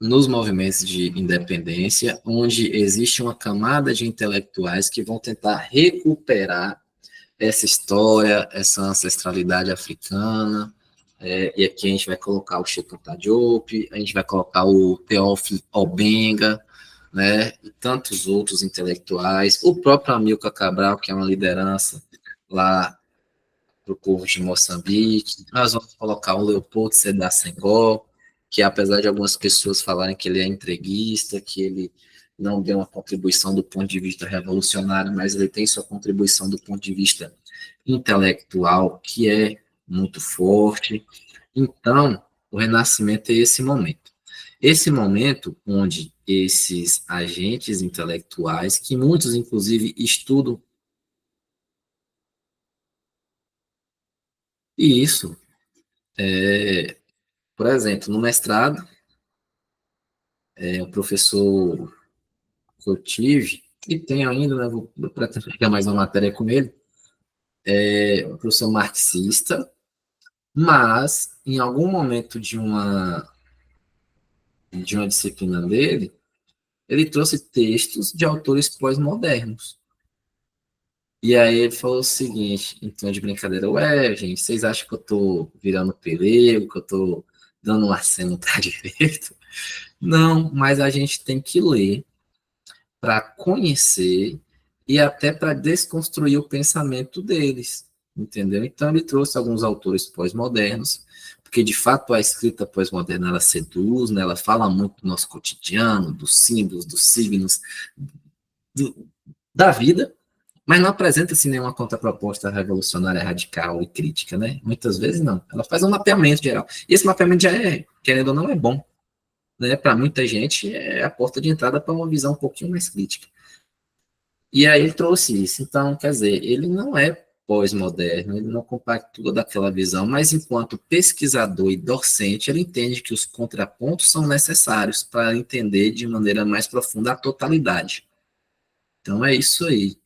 nos movimentos de independência, onde existe uma camada de intelectuais que vão tentar recuperar essa história, essa ancestralidade africana. E aqui a gente vai colocar o Cheikh Diop, a gente vai colocar o Teófilo Obenga, né, e tantos outros intelectuais, o próprio Amilcar Cabral, que é uma liderança lá para o povo de Moçambique. Nós vamos colocar o Leopoldo Sedar Senghor, que apesar de algumas pessoas falarem que ele é entreguista, que ele não deu uma contribuição do ponto de vista revolucionário, mas ele tem sua contribuição do ponto de vista intelectual, que é muito forte. Então, o Renascimento é esse momento. Esse momento onde esses agentes intelectuais, que muitos, inclusive, estudam, e isso, por exemplo, no mestrado, o professor que eu tive, e tenho ainda, né, vou pretendo pegar mais uma matéria com ele, é um professor marxista, mas em algum momento de uma disciplina dele, ele trouxe textos de autores pós-modernos. E aí ele falou o seguinte, em tom de brincadeira, ué, gente, vocês acham que eu tô virando pelego, que eu tô dando um aceno pra direita? Não, mas a gente tem que ler para conhecer e até para desconstruir o pensamento deles, entendeu? Então ele trouxe alguns autores pós-modernos, porque de fato a escrita pós-moderna ela seduz, né? Ela fala muito do nosso cotidiano, dos símbolos, dos signos, do, da vida, mas não apresenta assim nenhuma contraproposta revolucionária, radical e crítica, né? Muitas vezes não. Ela faz um mapeamento geral. E esse mapeamento já é, querendo ou não, é bom, né? Para muita gente é a porta de entrada para uma visão um pouquinho mais crítica. E aí ele trouxe isso. Então, quer dizer, ele não é pós-moderno, ele não compactua daquela visão, mas enquanto pesquisador e docente, ele entende que os contrapontos são necessários para entender de maneira mais profunda a totalidade. Então é isso aí,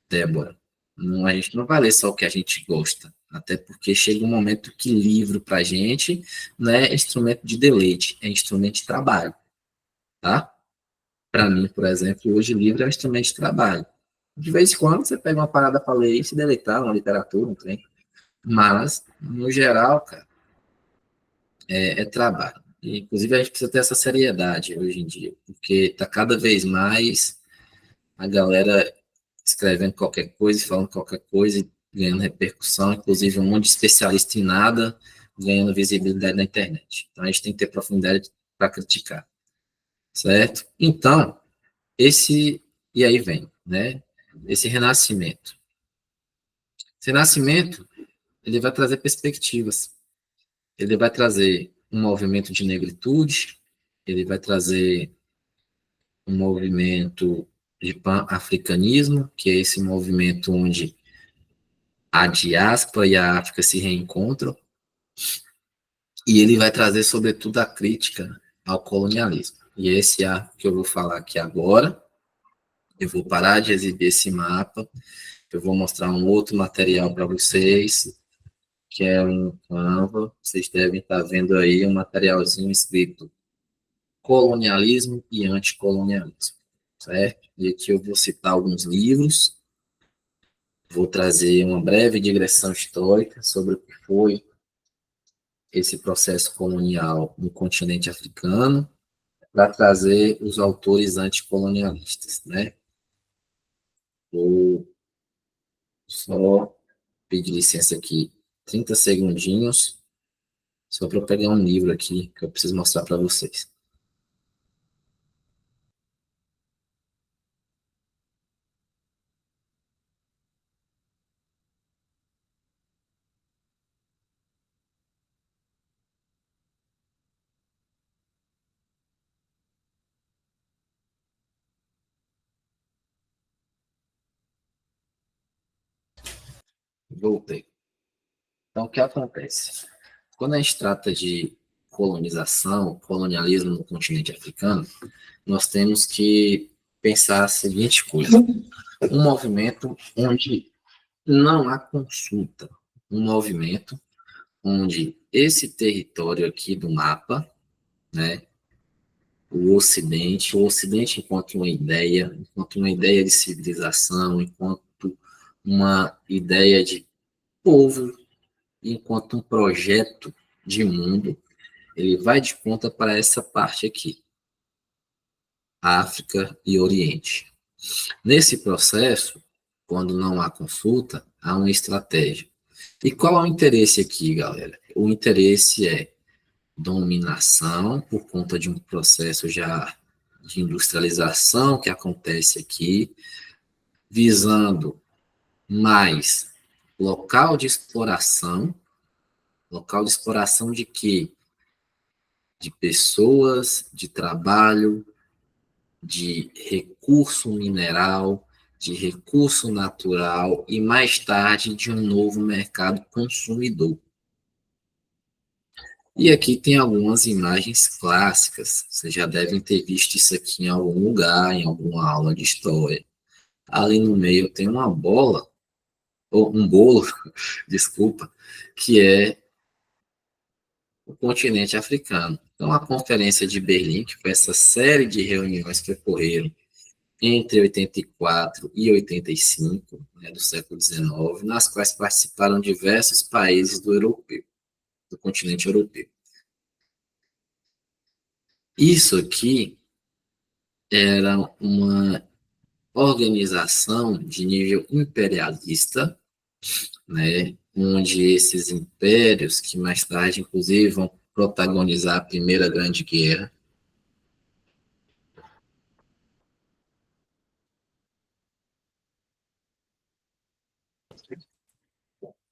Débora. Não, a gente não vai ler só o que a gente gosta, até porque chega um momento que livro para a gente não é instrumento de deleite, é instrumento de trabalho, tá? Para mim, por exemplo, hoje livro é um instrumento de trabalho. De vez em quando você pega uma parada para ler e se deleitar, uma literatura, um trem. Mas, no geral, cara, é trabalho. E, inclusive, a gente precisa ter essa seriedade hoje em dia, porque tá cada vez mais a galera escrevendo qualquer coisa, falando qualquer coisa e ganhando repercussão, inclusive um monte de especialista em nada ganhando visibilidade na internet. Então, a gente tem que ter profundidade para criticar, certo? Então, e aí vem, né? Esse renascimento. Esse renascimento, ele vai trazer perspectivas. Ele vai trazer um movimento de negritude, ele vai trazer um movimento de pan-africanismo, que é esse movimento onde a diáspora e a África se reencontram, e ele vai trazer, sobretudo, a crítica ao colonialismo. E esse é o que eu vou falar aqui agora. Eu vou parar de exibir esse mapa, eu vou mostrar um outro material para vocês, que é um Canva. Vocês devem estar vendo aí um materialzinho escrito Colonialismo e Anticolonialismo, certo? E aqui eu vou citar alguns livros, vou trazer uma breve digressão histórica sobre o que foi esse processo colonial no continente africano, para trazer os autores anticolonialistas, né? Vou só pedir licença aqui, 30 segundinhos, só para eu pegar um livro aqui que eu preciso mostrar para vocês. Voltei. Então, o que acontece? Quando a gente trata de colonização, colonialismo no continente africano, nós temos que pensar a seguinte coisa: um movimento onde não há consulta, um movimento onde esse território aqui do mapa, né, o Ocidente enquanto uma ideia de civilização, enquanto uma ideia de povo, enquanto um projeto de mundo, ele vai de conta para essa parte aqui, África e Oriente. Nesse processo, quando não há consulta, há uma estratégia. E qual é o interesse aqui, galera? O interesse é dominação por conta de um processo já de industrialização que acontece aqui, visando mais local de exploração de quê? De pessoas, de trabalho, de recurso mineral, de recurso natural e mais tarde de um novo mercado consumidor. E aqui tem algumas imagens clássicas. Vocês já devem ter visto isso aqui em algum lugar, em alguma aula de história. Ali no meio tem uma bola, ou um bolo, desculpa, que é o continente africano. Então, a Conferência de Berlim, que foi essa série de reuniões que ocorreram entre 84 e 85, né, do século XIX, nas quais participaram diversos países do continente europeu. Isso aqui era uma organização de nível imperialista, né, onde esses impérios, que mais tarde, inclusive, vão protagonizar a Primeira Grande Guerra,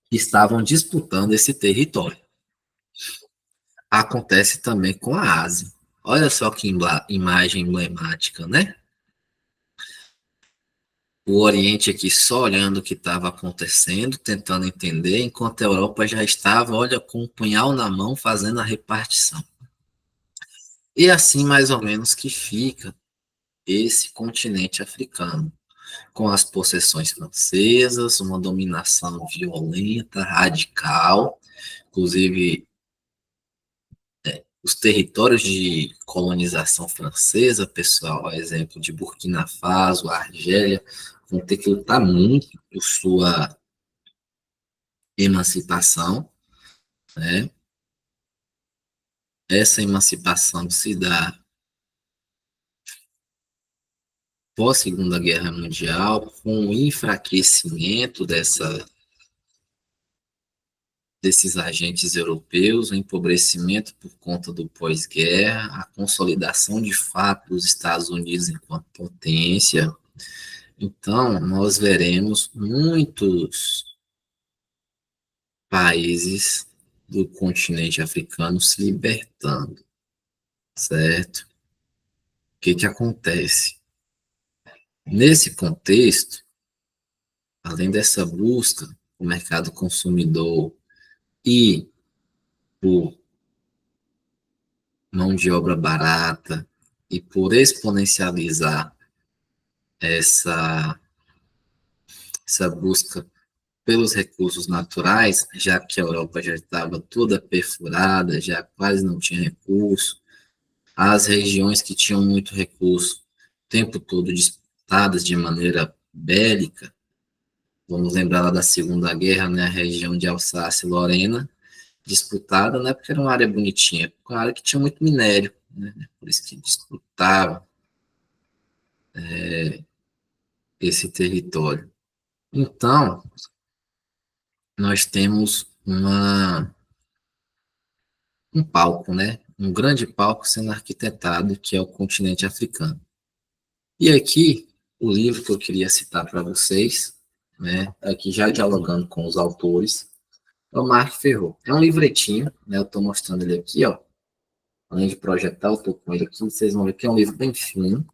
estavam disputando esse território. Acontece também com a Ásia. Olha só que imagem emblemática, né? O Oriente aqui só olhando o que estava acontecendo, tentando entender, enquanto a Europa já estava, olha, com um punhal na mão, fazendo a repartição. E assim, mais ou menos, que fica esse continente africano, com as possessões francesas, uma dominação violenta, radical, inclusive os territórios de colonização francesa, pessoal, a exemplo de Burkina Faso, Argélia, vão ter que lutar muito por sua emancipação, né? Essa emancipação se dá pós-Segunda Guerra Mundial, com o enfraquecimento desses agentes europeus, o empobrecimento por conta do pós-guerra, a consolidação de fato dos Estados Unidos enquanto potência. Então, nós veremos muitos países do continente africano se libertando, certo? O que acontece? Nesse contexto, além dessa busca, o mercado consumidor e por mão de obra barata e por exponencializar essa, essa busca pelos recursos naturais, já que a Europa já estava toda perfurada, já quase não tinha recurso, as regiões que tinham muito recurso, o tempo todo disputadas de maneira bélica, vamos lembrar lá da Segunda Guerra, né, a região de Alsácia e Lorena, disputada, não é porque era uma área bonitinha, é porque era uma área que tinha muito minério, né, por isso que disputava esse território. Então, nós temos um palco, né, um grande palco sendo arquitetado, que é o continente africano. E aqui, o livro que eu queria citar para vocês, né, aqui já dialogando com os autores, é o Marc Ferro. É um livretinho, né, eu estou mostrando ele aqui, ó, além de projetar, eu estou com ele aqui, vocês vão ver que é um livro bem fino,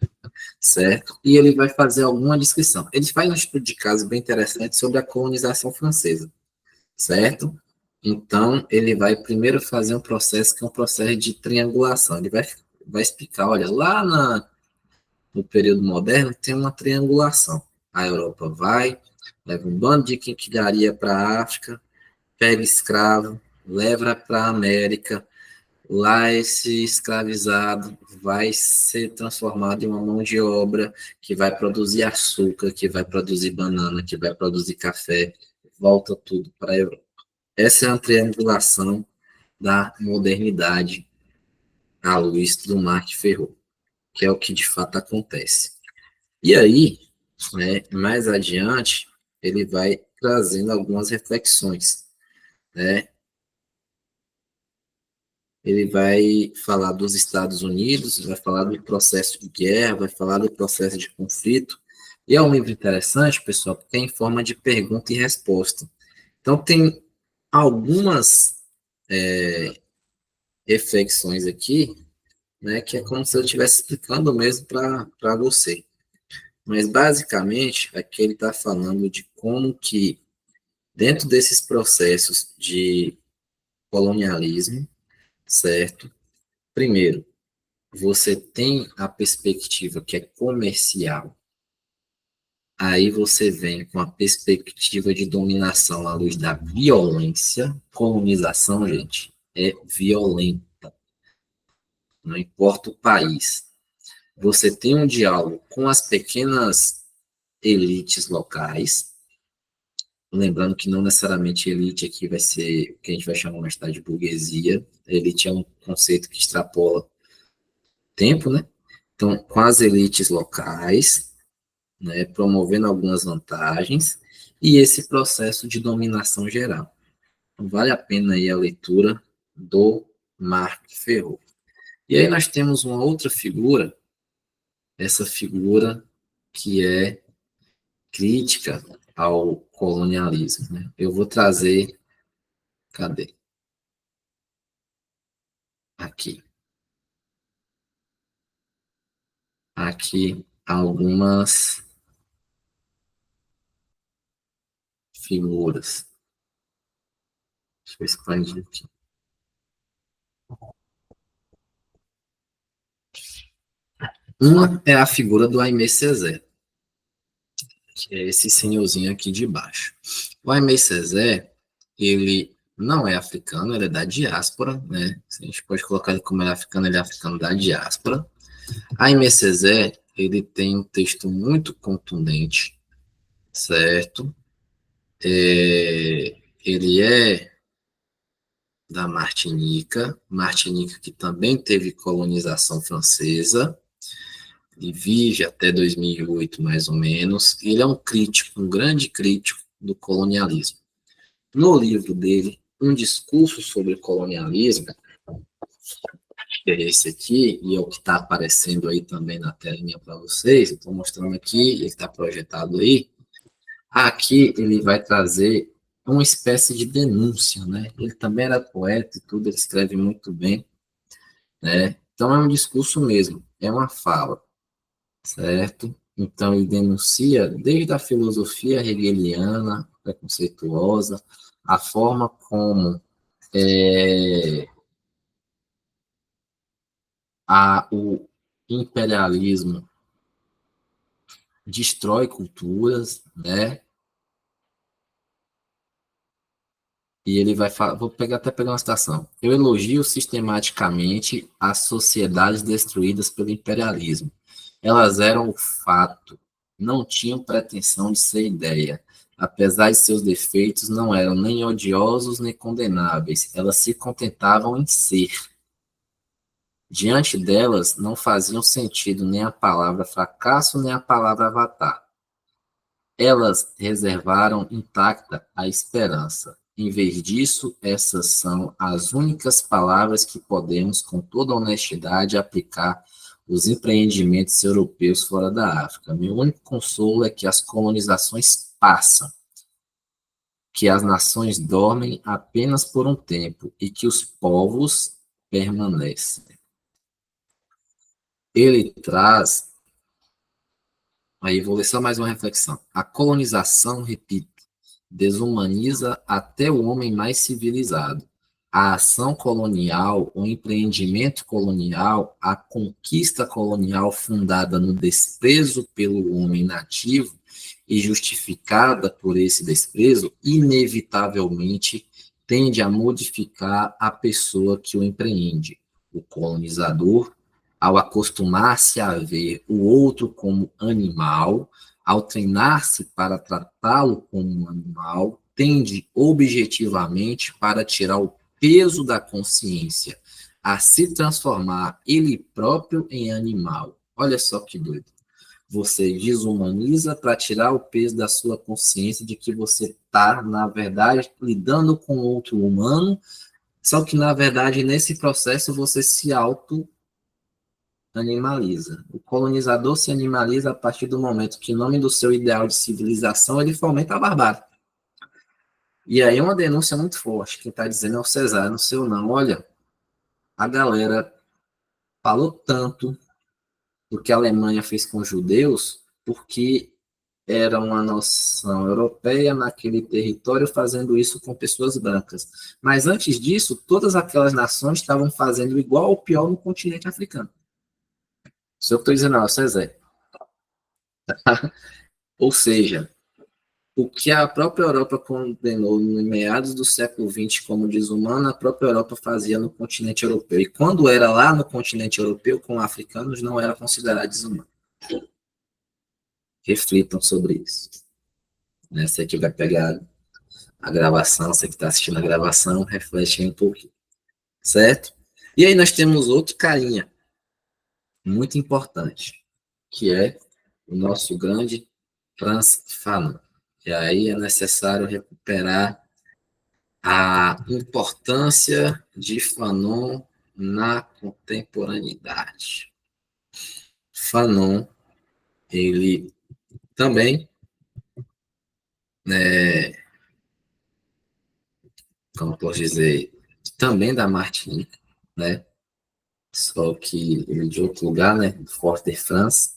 certo? E ele vai fazer alguma descrição. Ele faz um estudo de caso bem interessante sobre a colonização francesa. certo? Então, ele vai primeiro fazer um processo que é um processo de triangulação. Ele vai explicar, olha, no período moderno tem uma triangulação. A Europa vai, leva um bando de quinquilharia para a África, pega escravo, leva para a América, lá esse escravizado vai ser transformado em uma mão de obra que vai produzir açúcar, que vai produzir banana, que vai produzir café, volta tudo para a Europa. Essa é a triangulação da modernidade à luz do Mark Ferro, que é o que de fato acontece. E aí, né, mais adiante, ele vai trazendo algumas reflexões, né? Ele vai falar dos Estados Unidos, vai falar do processo de guerra, vai falar do processo de conflito. E é um livro interessante, pessoal, porque é em forma de pergunta e resposta. Então, tem algumas reflexões aqui, né, que é como se eu estivesse explicando mesmo para você. Mas, basicamente, aqui ele está falando de como que, dentro desses processos de colonialismo, certo? Primeiro, você tem a perspectiva que é comercial, aí você vem com a perspectiva de dominação à luz da violência. Colonização, gente, é violenta, não importa o país. Você tem um diálogo com as pequenas elites locais, lembrando que não necessariamente elite aqui vai ser o que a gente vai chamar mais tarde de burguesia. Elite é um conceito que extrapola tempo, né? Então, com as elites locais, né, promovendo algumas vantagens, e esse processo de dominação geral. Então, vale a pena aí a leitura do Mark Ferro. E aí nós temos uma outra figura, essa figura que é crítica ao colonialismo, né? Eu vou trazer, cadê? Aqui. Aqui algumas figuras. Deixa eu expandir aqui. Uma é a figura do Aimé Césaire, que é esse senhorzinho aqui de baixo. O Aimé Césaire, ele não é africano, ele é da diáspora, né? A gente pode colocar ele como ele é africano da diáspora. Aimé Césaire, ele tem um texto muito contundente, certo? Ele é da Martinica, Martinica que também teve colonização francesa, e vive até 2008, mais ou menos. Ele é um crítico, um grande crítico do colonialismo. No livro dele, Um Discurso sobre Colonialismo, que é esse aqui, e é o que está aparecendo aí também na telinha para vocês, eu estou mostrando aqui, ele está projetado aí. Aqui ele vai trazer uma espécie de denúncia, né? Ele também era poeta e tudo, ele escreve muito bem, né? Então é um discurso mesmo, é uma fala, certo? Então ele denuncia desde a filosofia hegeliana, preconceituosa, a forma como o imperialismo destrói culturas, né? E ele vai falar, até pegar uma citação. Eu elogio sistematicamente as sociedades destruídas pelo imperialismo. Elas eram o fato, não tinham pretensão de ser ideia. Apesar de seus defeitos, não eram nem odiosos nem condenáveis. Elas se contentavam em ser. Diante delas, não faziam sentido nem a palavra fracasso, nem a palavra avatar. Elas reservaram intacta a esperança. Em vez disso, essas são as únicas palavras que podemos, com toda honestidade, aplicar os empreendimentos europeus fora da África. Meu único consolo é que as colonizações passam, que as nações dormem apenas por um tempo e que os povos permanecem. Ele traz, aí vou ler só mais uma reflexão. A colonização, repito, desumaniza até o homem mais civilizado. A ação colonial, o empreendimento colonial, a conquista colonial fundada no desprezo pelo homem nativo e justificada por esse desprezo, inevitavelmente tende a modificar a pessoa que o empreende. O colonizador, ao acostumar-se a ver o outro como animal, ao treinar-se para tratá-lo como um animal, tende objetivamente para tirar o peso da consciência, a se transformar ele próprio em animal. Olha só que doido. Você desumaniza para tirar o peso da sua consciência de que você está, na verdade, lidando com outro humano, só que, na verdade, nesse processo você se auto-animaliza. O colonizador se animaliza a partir do momento que, em nome do seu ideal de civilização, ele fomenta a barbárie. E aí é uma denúncia muito forte. Quem está dizendo é o Cesar, não sei ou não. Olha, a galera falou tanto do que a Alemanha fez com os judeus, porque era uma nação europeia naquele território fazendo isso com pessoas brancas. Mas antes disso, todas aquelas nações estavam fazendo igual ou pior no continente africano. Isso é o que eu estou dizendo, não, César. Ou seja, o que a própria Europa condenou em meados do século XX como desumano, a própria Europa fazia no continente europeu. E quando era lá no continente europeu, com africanos, não era considerado desumano. Reflitam sobre isso. Né? Você que vai pegar a gravação, você que está assistindo a gravação, reflete aí um pouquinho. Certo? E aí nós temos outro carinha, muito importante, que é o nosso grande Frantz Fanon. E aí é necessário recuperar a importância de Fanon na contemporaneidade. Fanon, ele também, né, como posso dizer, também da Martinique, né, só que ele de outro lugar, né, Fort-de-France,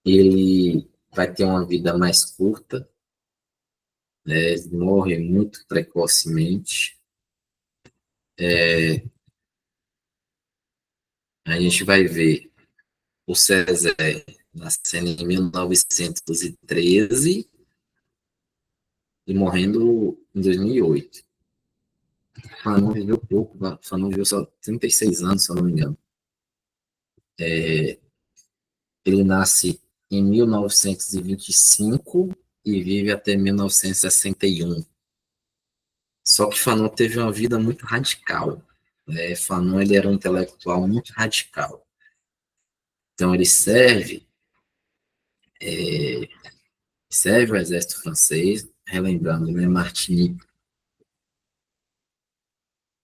ele vai ter uma vida mais curta, né, morre muito precocemente. A gente vai ver o César nascendo em 1913 e morrendo em 2008. Fanon viveu pouco, Fanon viveu só 36 anos, se eu não me engano. Ele nasce em 1925 e vive até 1961. Só que Fanon teve uma vida muito radical. Né? Fanon ele era um intelectual muito radical. Então ele serve o exército francês, relembrando, né, Martinique,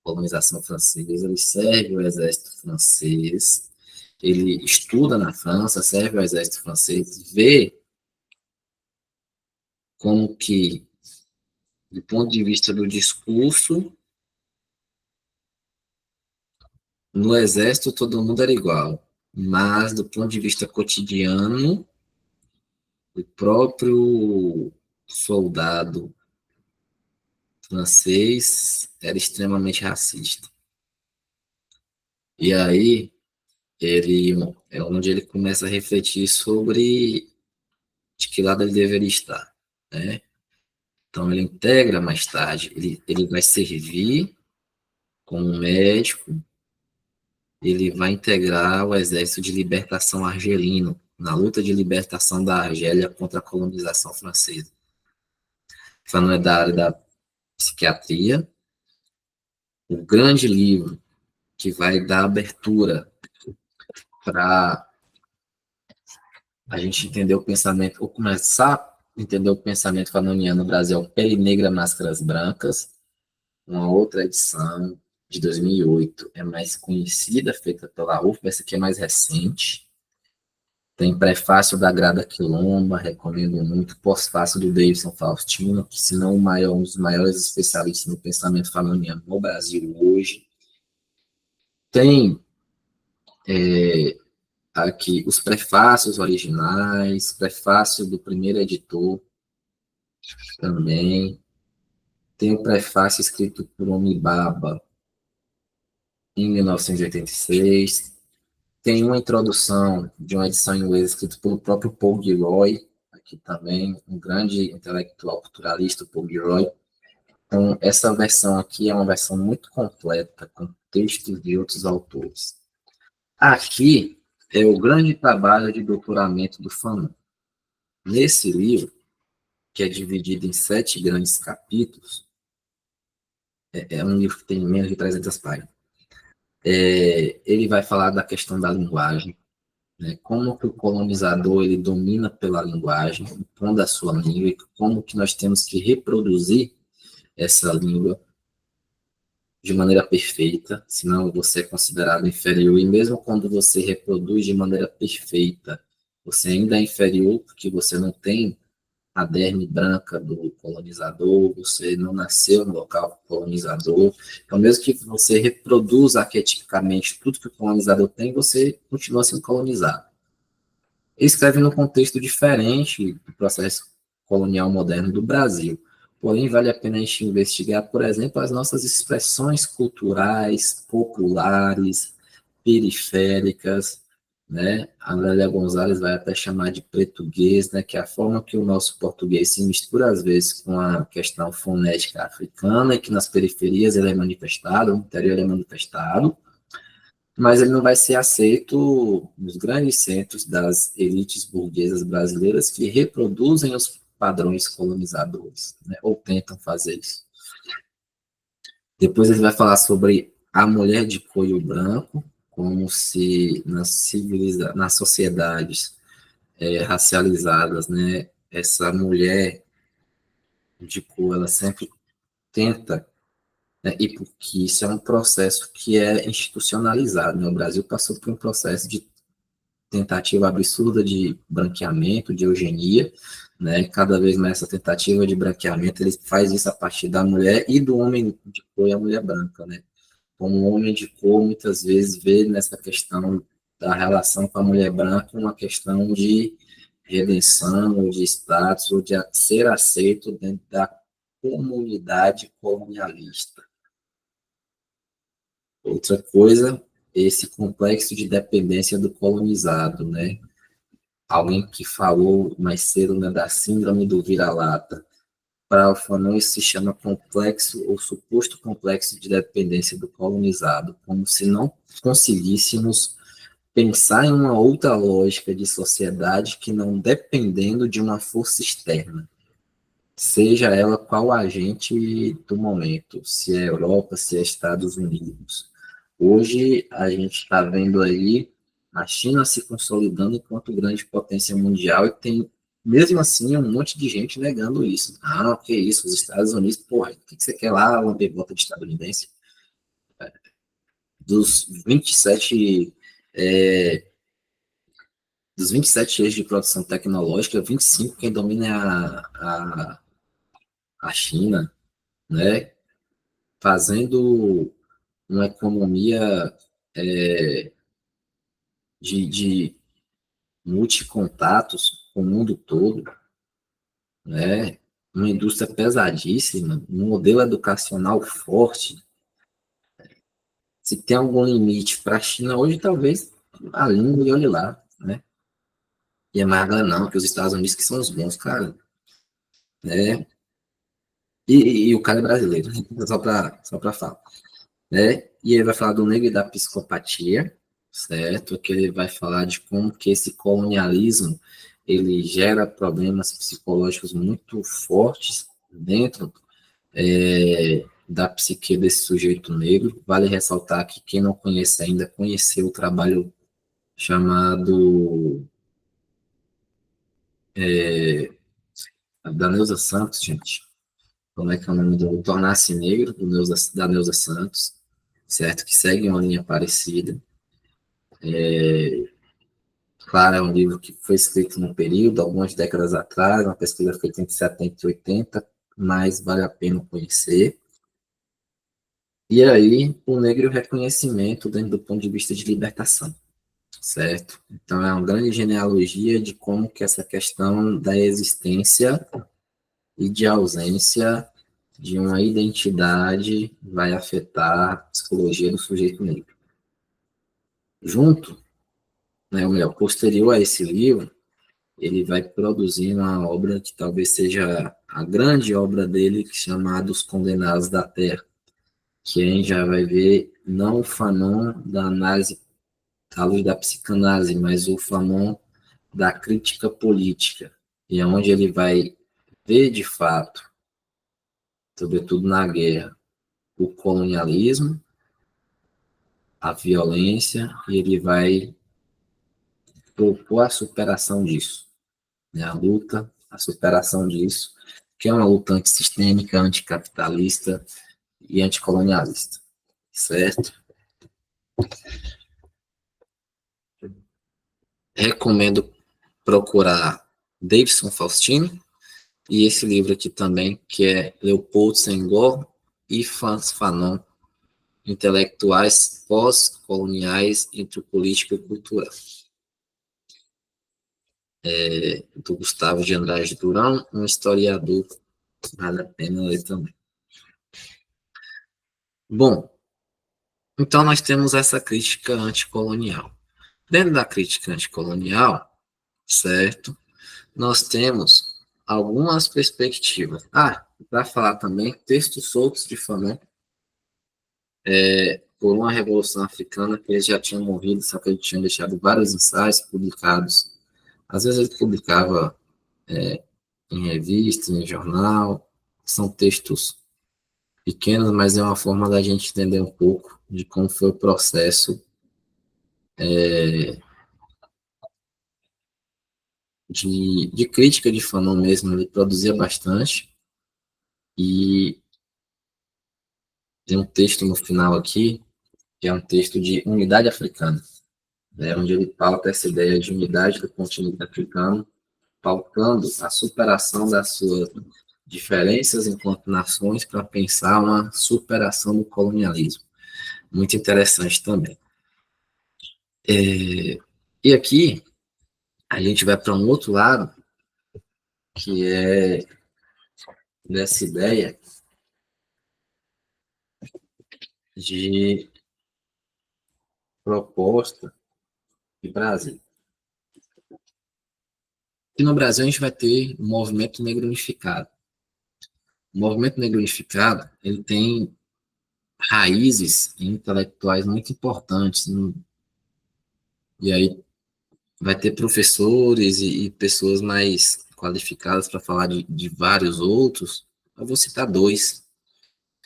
colonização francesa, ele serve o exército francês, ele estuda na França, serve o exército francês, vê como que, do ponto de vista do discurso, no exército todo mundo era igual, mas do ponto de vista cotidiano, o próprio soldado francês era extremamente racista. E aí, ele é onde ele começa a refletir sobre de que lado ele deveria estar, né? Então, ele integra mais tarde, ele vai servir como médico, ele vai integrar o Exército de Libertação Argelino, na luta de libertação da Argélia contra a colonização francesa. Falando é da área da psiquiatria, o grande livro que vai dar abertura para a gente entender o pensamento, ou começar a entender o pensamento fanoniano no Brasil, Pele Negra, Máscaras Brancas, uma outra edição de 2008, é mais conhecida, feita pela UFBA, essa aqui é mais recente. Tem prefácio da Grada Quilomba, recomendo muito, pós-fácio do Davidson Faustino, que se não o maior, um dos maiores especialistas no pensamento fanoniano no Brasil hoje. Tem aqui os prefácios originais, prefácio do primeiro editor, também. Tem o prefácio escrito por Omibaba em 1986. Tem uma introdução de uma edição em inglês escrita pelo próprio Paul Gilroy, aqui também, um grande intelectual culturalista, Paul Gilroy. Então, essa versão aqui é uma versão muito completa, com textos de outros autores. Aqui é o grande trabalho de doutoramento do Fanon. Nesse livro, que é dividido em 7 grandes capítulos, é um livro que tem menos de 300 páginas, ele vai falar da questão da linguagem, né? Como que o colonizador ele domina pela linguagem, impondo a sua língua, e como que nós temos que reproduzir essa língua de maneira perfeita, senão você é considerado inferior, e mesmo quando você reproduz de maneira perfeita, você ainda é inferior, porque você não tem a derme branca do colonizador, você não nasceu no local colonizador, então mesmo que você reproduza arquetipicamente tudo que o colonizador tem, você continua sendo colonizado. Ele escreve num contexto diferente do processo colonial moderno do Brasil. Porém, vale a pena a gente investigar, por exemplo, as nossas expressões culturais, populares, periféricas, né? A Lélia Gonzalez vai até chamar de português, né? Que é a forma que o nosso português se mistura, às vezes, com a questão fonética africana, e que nas periferias ele é manifestado, no interior ele é manifestado, mas ele não vai ser aceito nos grandes centros das elites burguesas brasileiras que reproduzem os padrões colonizadores, né, ou tentam fazer isso. Depois ele vai falar sobre a mulher de coio branco, como se nas sociedades racializadas, né, essa mulher de cor, ela sempre tenta, né, e porque isso é um processo que é institucionalizado, né, o Brasil passou por um processo de tentativa absurda de branqueamento, de eugenia, né? Cada vez mais essa tentativa de branqueamento, ele faz isso a partir da mulher e do homem de cor e a mulher branca, né? Como o homem de cor muitas vezes vê nessa questão da relação com a mulher branca uma questão de redenção, ou de status, ou de ser aceito dentro da comunidade colonialista. Outra coisa, esse complexo de dependência do colonizado, né? Alguém que falou mais cedo, né, da síndrome do vira-lata. Para o Fanon, isso se chama complexo ou suposto complexo de dependência do colonizado, como se não conseguíssemos pensar em uma outra lógica de sociedade que não dependendo de uma força externa, seja ela qual agente do momento, se é Europa, se é Estados Unidos. Hoje a gente está vendo aí a China se consolidando enquanto grande potência mundial e tem, mesmo assim, um monte de gente negando isso. Ah, que isso, os Estados Unidos, porra, o que você quer lá, uma bebota de estadunidense? Dos 27, é, dos 27 eixos de produção tecnológica, 25 quem domina é a China, né? Fazendo uma economia é, de multicontatos com o mundo todo, né? Uma indústria pesadíssima, um modelo educacional forte. Se tem algum limite para a China hoje, talvez a língua e olhe lá, né? E é mais não, que os Estados Unidos que são os bons, cara, né? E o cara é brasileiro, só para falar, né? E ele vai falar do negro e da psicopatia, certo? Que ele vai falar de como que esse colonialismo ele gera problemas psicológicos muito fortes dentro da psique desse sujeito negro. Vale ressaltar que quem não conhece ainda, conheceu o trabalho chamado da Neuza Santos, gente. Como é que é o nome do Tornar-se Negro, da Neuza Santos, certo? Que segue uma linha parecida. Claro, é um livro que foi escrito num período, algumas décadas atrás, uma pesquisa feita entre 70 e 80, mas vale a pena conhecer. E aí, o negro e o reconhecimento dentro do ponto de vista de libertação, certo? Então, é uma grande genealogia de como que essa questão da existência e de ausência de uma identidade vai afetar a psicologia do sujeito negro. Junto, né, ou melhor, posterior a esse livro, ele vai produzir uma obra que talvez seja a grande obra dele, chamada Os Condenados da Terra, que a gente já vai ver não o Fanon da análise à luz da psicanálise, mas o Fanon da crítica política, e é onde ele vai ver de fato, sobretudo na guerra, o colonialismo, a violência, e ele vai propor a superação disso, né? A luta, a superação disso, que é uma luta antissistêmica, anticapitalista e anticolonialista, certo? Recomendo procurar Davidson Faustino e esse livro aqui também, que é Leopold Senghor e Frantz Fanon, Intelectuais Pós-Coloniais entre o Político e o Cultural, do Gustavo de Andrade Durão, um historiador, vale a pena ler também. Bom, então nós temos essa crítica anticolonial. Dentro da crítica anticolonial, certo, nós temos algumas perspectivas. Para falar também, textos soltos de Fanon, por uma revolução africana, que ele já tinha morrido, só que ele tinha deixado vários ensaios publicados. Às vezes ele publicava em revista, em jornal, são textos pequenos, mas é uma forma da gente entender um pouco de como foi o processo de crítica de Fanon mesmo. Ele produzia bastante, e tem um texto no final aqui, que é um texto de unidade africana, né, onde ele pauta essa ideia de unidade do continente africano, pautando a superação das suas diferenças enquanto nações para pensar uma superação do colonialismo. Muito interessante também. E aqui a gente vai para um outro lado, que é dessa ideia de proposta de Brasil. E no Brasil a gente vai ter o movimento negro unificado. O movimento negro unificado, ele tem raízes intelectuais muito importantes, e aí vai ter professores e pessoas mais qualificadas para falar de vários outros. Eu vou citar dois,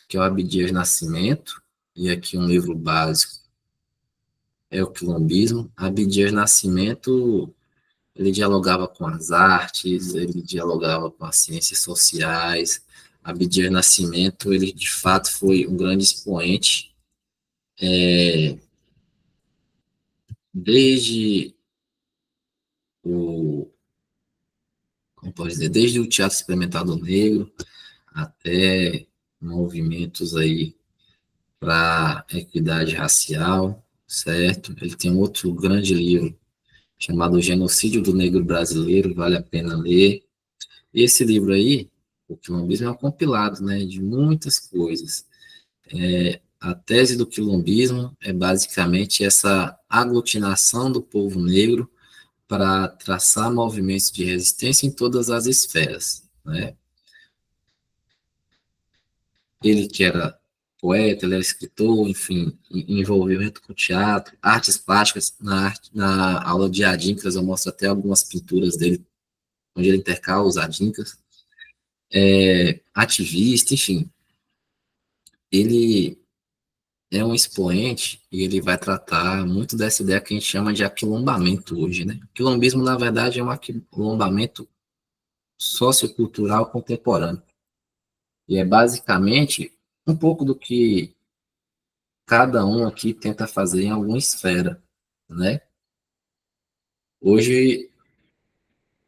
que é o Abdias Nascimento, e aqui um livro básico é o Quilombismo. Abdias Nascimento, ele dialogava com as artes, ele dialogava com as ciências sociais. Abdias Nascimento, ele de fato foi um grande expoente, desde o, como pode dizer, desde o teatro experimentado negro até movimentos aí para equidade racial, certo? Ele tem outro grande livro chamado O Genocídio do Negro Brasileiro, vale a pena ler. E esse livro aí, o quilombismo, é um compilado, né, de muitas coisas. A tese do quilombismo é basicamente essa aglutinação do povo negro para traçar movimentos de resistência em todas as esferas, né? Ele que era poeta, ele era escritor, enfim, envolvimento com teatro, artes plásticas. Na aula de Adinkras eu mostro até algumas pinturas dele, onde ele intercala os Adinkras. Ativista, enfim. Ele é um expoente e ele vai tratar muito dessa ideia que a gente chama de aquilombamento hoje, né? Quilombismo, na verdade, é um aquilombamento sociocultural contemporâneo. E é basicamente um pouco do que cada um aqui tenta fazer em alguma esfera, né? Hoje,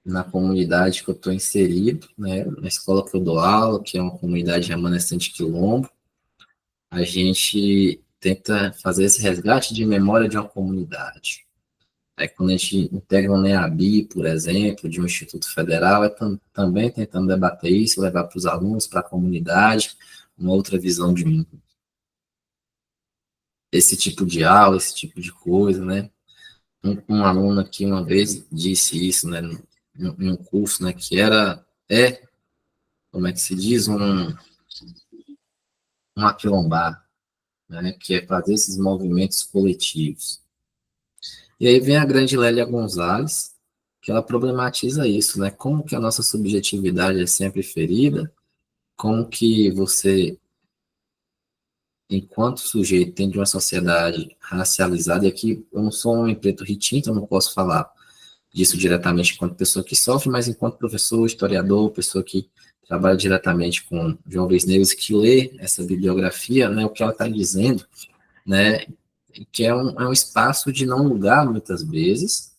na comunidade que eu estou inserido, né, na escola que eu dou aula, que é uma comunidade remanescente quilombo, a gente tenta fazer esse resgate de memória de uma comunidade. Aí, quando a gente integra um NEABI, por exemplo, de um instituto federal, também tentando debater isso, levar para os alunos, para a comunidade, uma outra visão de mundo. Esse tipo de aula, esse tipo de coisa, né? Um aluno aqui uma vez disse isso, né, em um curso, né, que como é que se diz, um aquilombar, né, que é fazer esses movimentos coletivos. E aí vem a grande Lélia Gonzalez, que ela problematiza isso, né, como que a nossa subjetividade é sempre ferida, como que você, enquanto sujeito, tem de uma sociedade racializada, e aqui eu não sou um homem preto retinto, eu não posso falar disso diretamente enquanto pessoa que sofre, mas enquanto professor, historiador, pessoa que trabalha diretamente com jovens negros, que lê essa bibliografia, né, o que ela está dizendo, né, que é um espaço de não lugar, muitas vezes,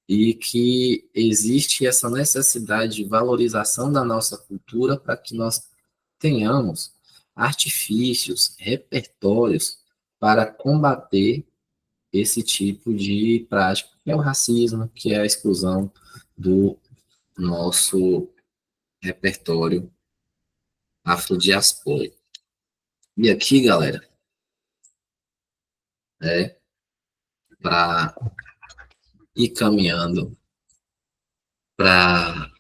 e que existe essa necessidade de valorização da nossa cultura para que nós tenhamos artifícios, repertórios para combater esse tipo de prática, que é o racismo, que é a exclusão do nosso repertório afrodiaspórico. E aqui, galera, para ir caminhando para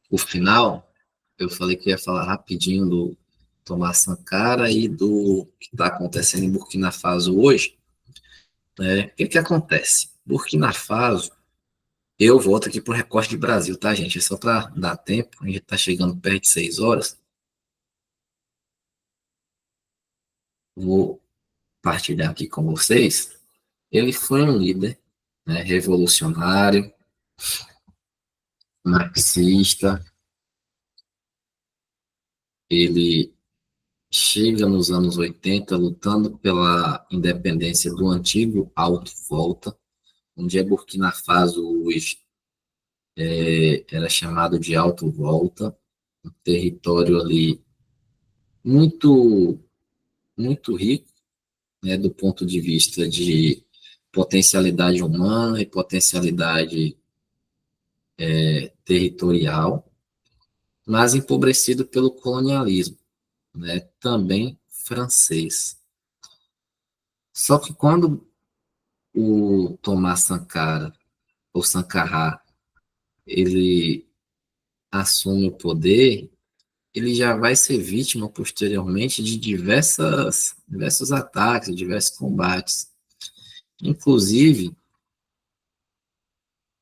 o final, eu falei que ia falar rapidinho do Thomas Sankara e do que está acontecendo em Burkina Faso hoje. Né? O que acontece? Burkina Faso, eu volto aqui para o recorte de Brasil, tá, gente? É só para dar tempo, a gente está chegando perto de 6 horas. Vou partilhar aqui com vocês. Ele foi um líder, né, revolucionário, marxista. Ele chega nos anos 80 lutando pela independência do antigo Alto Volta, onde é Burkina Faso hoje, era chamado de Alto Volta, um território ali muito, muito rico, né, do ponto de vista de potencialidade humana e potencialidade territorial, mas empobrecido pelo colonialismo, né, também francês. Só que quando o Thomas Sankara, ou Sankara, ele assume o poder, ele já vai ser vítima posteriormente de diversos ataques, diversos combates. Inclusive,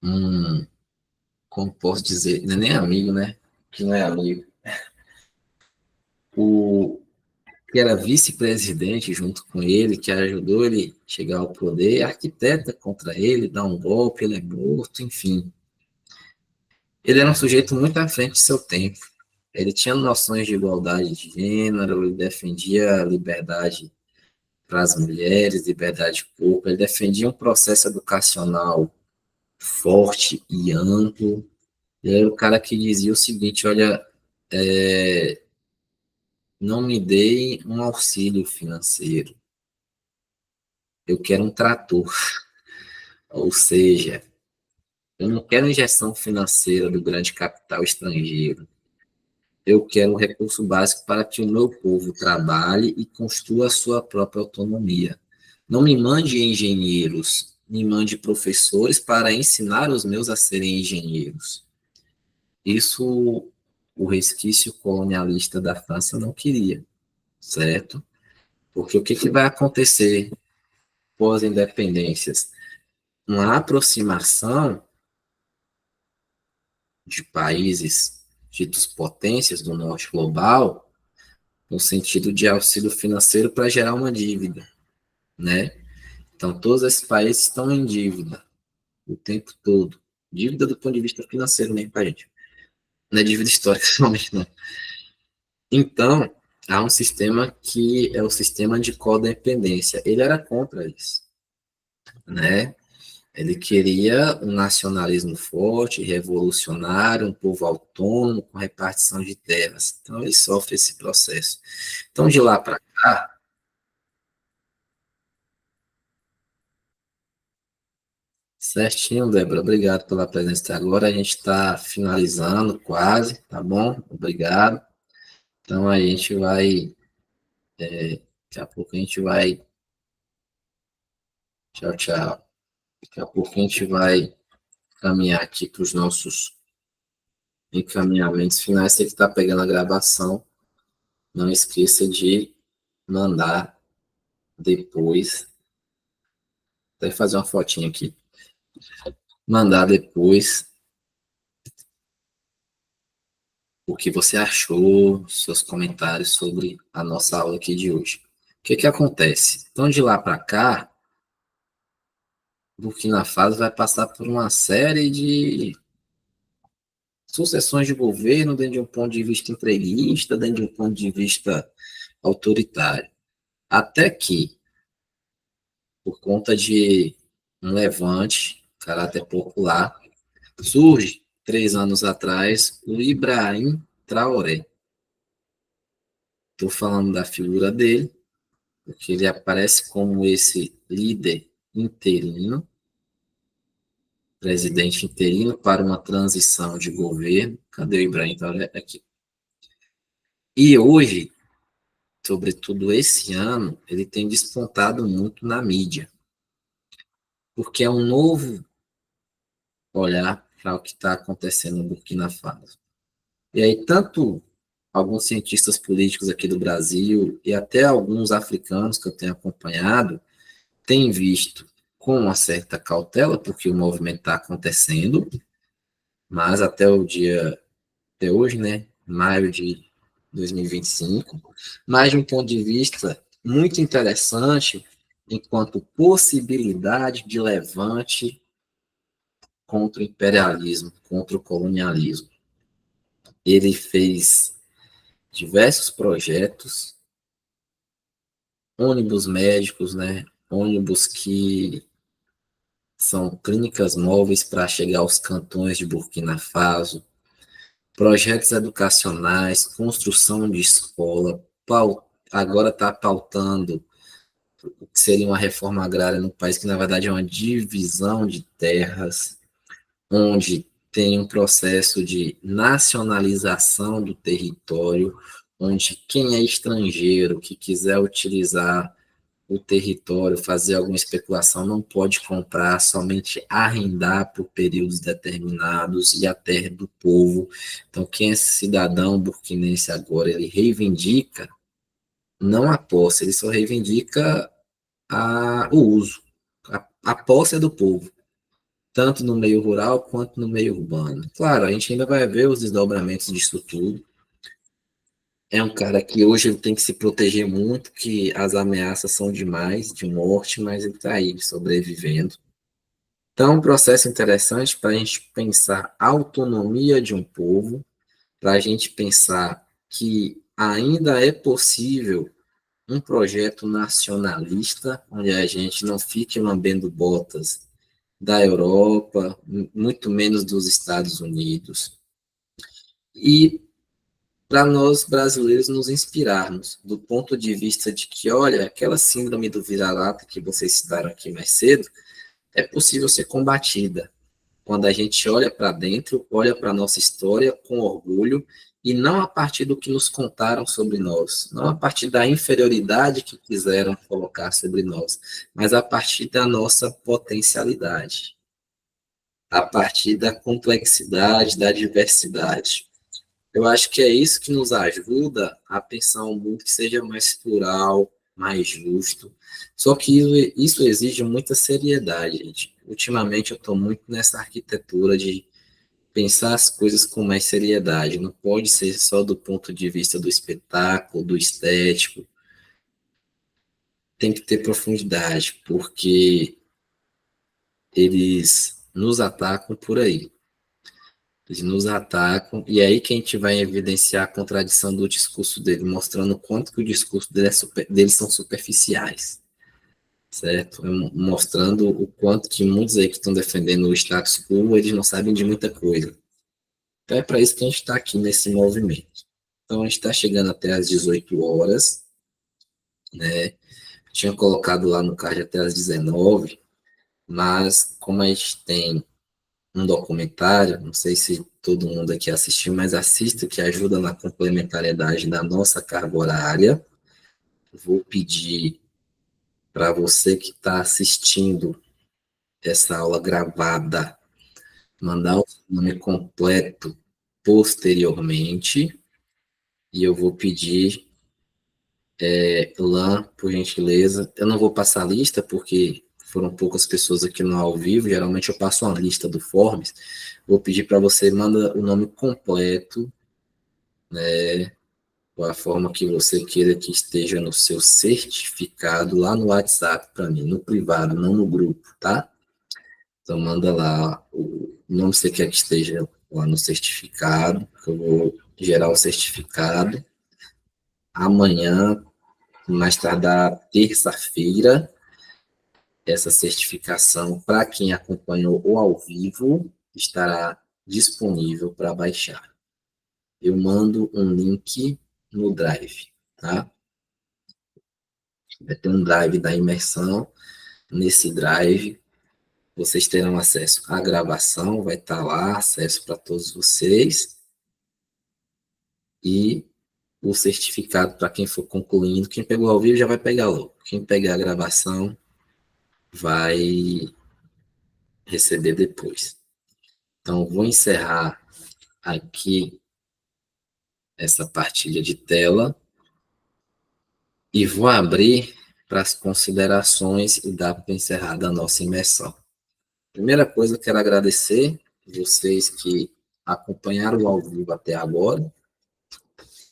um, como posso dizer, não é nem amigo, né? Que não é amigo. O que era vice-presidente junto com ele, que ajudou ele a chegar ao poder, arquiteta contra ele, dá um golpe, ele é morto, enfim. Ele era um sujeito muito à frente de seu tempo. Ele tinha noções de igualdade de gênero, ele defendia a liberdade para as mulheres, liberdade de corpo, ele defendia um processo educacional forte e amplo. Ele era o cara que dizia o seguinte: olha, não me deem um auxílio financeiro, eu quero um trator. Ou seja, eu não quero injeção financeira do grande capital estrangeiro. Eu quero um recurso básico para que o meu povo trabalhe e construa a sua própria autonomia. Não me mande engenheiros, me mande professores para ensinar os meus a serem engenheiros. Isso o resquício colonialista da França não queria, certo? Porque o que vai acontecer pós-independências? Uma aproximação de países ditos potências do norte global, no sentido de auxílio financeiro para gerar uma dívida, né? Então, todos esses países estão em dívida o tempo todo. Dívida do ponto de vista financeiro mesmo, para gente. Não é dívida histórica somente, não. Então, há um sistema que é o sistema de codependência. Ele era contra isso, né? Ele queria um nacionalismo forte, revolucionário, um povo autônomo, com repartição de terras. Então, ele sofre esse processo. Então, de lá para cá, Certinho, Débora. Obrigado pela presença até agora. A gente está finalizando quase, tá bom? Obrigado. Então a gente vai. Daqui a pouco a gente vai. Tchau, tchau. Daqui a pouco a gente vai caminhar aqui para os nossos encaminhamentos finais. Você que está pegando a gravação, não esqueça de mandar depois. Vou fazer uma fotinha aqui. Mandar depois o que você achou, seus comentários sobre a nossa aula aqui de hoje. O que que acontece? Então, de lá para cá, Burkina Faso vai passar por uma série de sucessões de governo dentro de um ponto de vista entreguista, dentro de um ponto de vista autoritário. Até que, por conta de um levante, caráter popular, surge, 3 anos atrás, o Ibrahim Traoré. Estou falando da figura dele, porque ele aparece como esse líder interino, presidente interino para uma transição de governo. Cadê o Ibrahim Traoré? Aqui. E hoje, sobretudo esse ano, ele tem despontado muito na mídia, porque é um novo olhar para o que está acontecendo no Burkina Faso. E aí, tanto alguns cientistas políticos aqui do Brasil e até alguns africanos que eu tenho acompanhado têm visto com uma certa cautela, porque o movimento está acontecendo, mas até hoje, né, maio de 2025, mas de um ponto de vista muito interessante, enquanto possibilidade de levante contra o imperialismo, contra o colonialismo. Ele fez diversos projetos, ônibus médicos, né, ônibus que são clínicas móveis para chegar aos cantões de Burkina Faso, projetos educacionais, construção de escola, agora está pautando o que seria uma reforma agrária no país, que na verdade é uma divisão de terras, onde tem um processo de nacionalização do território, onde quem é estrangeiro que quiser utilizar o território, fazer alguma especulação, não pode comprar, somente arrendar por períodos determinados e a terra do povo. Então, quem é cidadão burkinense agora, ele reivindica não a posse, ele só reivindica o uso. A posse é do povo, tanto no meio rural quanto no meio urbano. Claro, a gente ainda vai ver os desdobramentos disso tudo. É um cara que hoje ele tem que se proteger muito, que as ameaças são demais, de morte, mas ele está aí, sobrevivendo. Então, é um processo interessante para a gente pensar a autonomia de um povo, para a gente pensar que ainda é possível um projeto nacionalista, onde a gente não fique lambendo botas da Europa, muito menos dos Estados Unidos. E para nós brasileiros nos inspirarmos, do ponto de vista de que, olha, aquela síndrome do vira-lata que vocês citaram aqui mais cedo, é possível ser combatida. Quando a gente olha para dentro, olha para a nossa história com orgulho, e não a partir do que nos contaram sobre nós, não a partir da inferioridade que quiseram colocar sobre nós, mas a partir da nossa potencialidade, a partir da complexidade, da diversidade. Eu acho que é isso que nos ajuda a pensar um mundo que seja mais plural, mais justo. Só que isso exige muita seriedade, gente. Ultimamente eu estou muito nessa arquitetura de pensar as coisas com mais seriedade. Não pode ser só do ponto de vista do espetáculo, do estético. Tem que ter profundidade, porque eles nos atacam por aí. Eles nos atacam, e é aí que a gente vai evidenciar a contradição do discurso dele, mostrando o quanto que o discurso dele deles são superficiais, certo? Mostrando o quanto que muitos aí que estão defendendo o status quo, eles não sabem de muita coisa. Então é para isso que a gente está aqui nesse movimento. Então a gente está chegando até às 18 horas, né? Tinha colocado lá no card até às 19, mas como a gente tem um documentário, não sei se todo mundo aqui assistiu, mas assista, que ajuda na complementariedade da nossa carga horária. Vou pedir para você que está assistindo essa aula gravada, mandar o nome completo posteriormente, e eu vou pedir, Lan, por gentileza, eu não vou passar a lista, porque foram poucas pessoas aqui no ao vivo, geralmente eu passo uma lista do Forms, vou pedir para você mandar o nome completo, a forma que você queira que esteja no seu certificado lá no WhatsApp para mim, no privado, não no grupo, tá? Então manda lá o nome que você quer que esteja lá no certificado, que eu vou gerar o certificado. Amanhã, mais tardar terça-feira, essa certificação, para quem acompanhou o ao vivo, estará disponível para baixar. Eu mando um link no Drive, tá? Vai ter um Drive da imersão. Nesse Drive, vocês terão acesso à gravação, vai estar lá, acesso para todos vocês, e o certificado para quem for concluindo. Quem pegou ao vivo já vai pegar logo. Quem pegar a gravação vai receber depois. Então, vou encerrar aqui essa partilha de tela e vou abrir para as considerações e dar para encerrar da nossa imersão. Primeira coisa, quero agradecer vocês que acompanharam ao vivo até agora.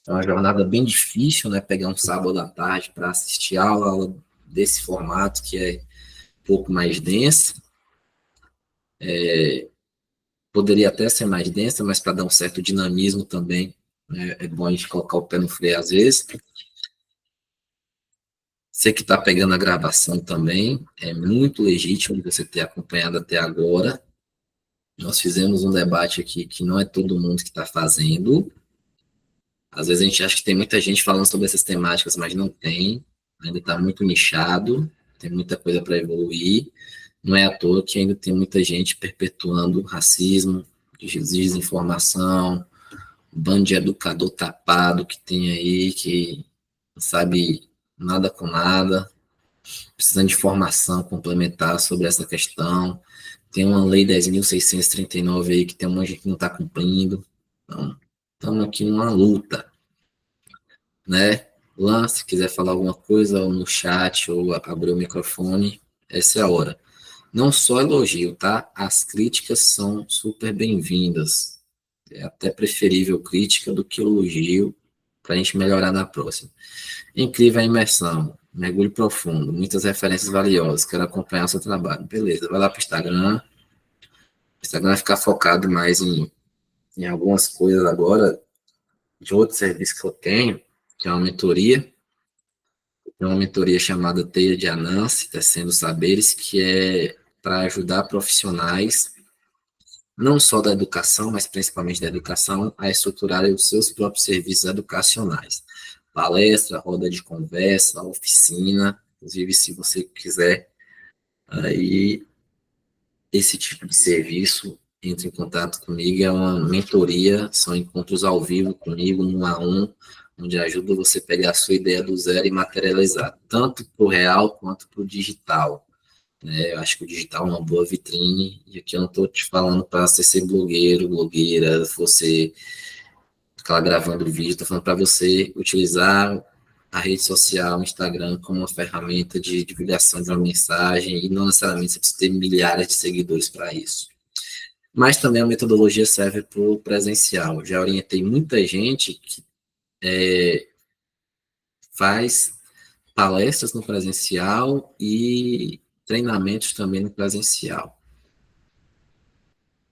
É uma jornada bem difícil, né? Pegar um sábado à tarde para assistir aula desse formato, que é um pouco mais densa. Poderia até ser mais densa, mas para dar um certo dinamismo também, né? É bom a gente colocar o pé no freio às vezes. Você que está pegando a gravação também, é muito legítimo você ter acompanhado até agora. Nós fizemos um debate aqui que não é todo mundo que está fazendo. Às vezes a gente acha que tem muita gente falando sobre essas temáticas, mas não tem. Ainda está muito nichado, tem muita coisa para evoluir. Não é à toa que ainda tem muita gente perpetuando racismo, desinformação, um bando de educador tapado que tem aí, que não sabe nada com nada, precisando de informação complementar sobre essa questão. Tem uma lei 10.639 aí que tem um monte de gente que não está cumprindo. Então, estamos aqui numa luta, né? Lá, se quiser falar alguma coisa, ou no chat, ou abrir o microfone, essa é a hora. Não só elogio, tá? As críticas são super bem-vindas. É até preferível crítica do que elogio, para a gente melhorar na próxima. Incrível a imersão, mergulho profundo, muitas referências valiosas, quero acompanhar o seu trabalho. Beleza, vai lá para o Instagram. O Instagram vai ficar focado mais em algumas coisas agora, de outro serviço que eu tenho, que é uma mentoria. Tem uma mentoria chamada Teia de Anansi, Tecendo Saberes, que é para ajudar profissionais, não só da educação, mas principalmente da educação, a estruturarem os seus próprios serviços educacionais. Palestra, roda de conversa, oficina, inclusive se você quiser aí esse tipo de serviço, entre em contato comigo, é uma mentoria, são encontros ao vivo comigo, 1 a 1, onde ajuda você a pegar a sua ideia do zero e materializar, tanto para o real quanto para o digital. Né? Eu acho que o digital é uma boa vitrine, e aqui eu não estou te falando para você ser blogueiro, blogueira, você ficar gravando vídeo, estou falando para você utilizar a rede social, o Instagram, como uma ferramenta de divulgação de uma mensagem, e não necessariamente você precisa ter milhares de seguidores para isso. Mas também a metodologia serve para o presencial. Já orientei muita gente que faz palestras no presencial e treinamentos também no presencial,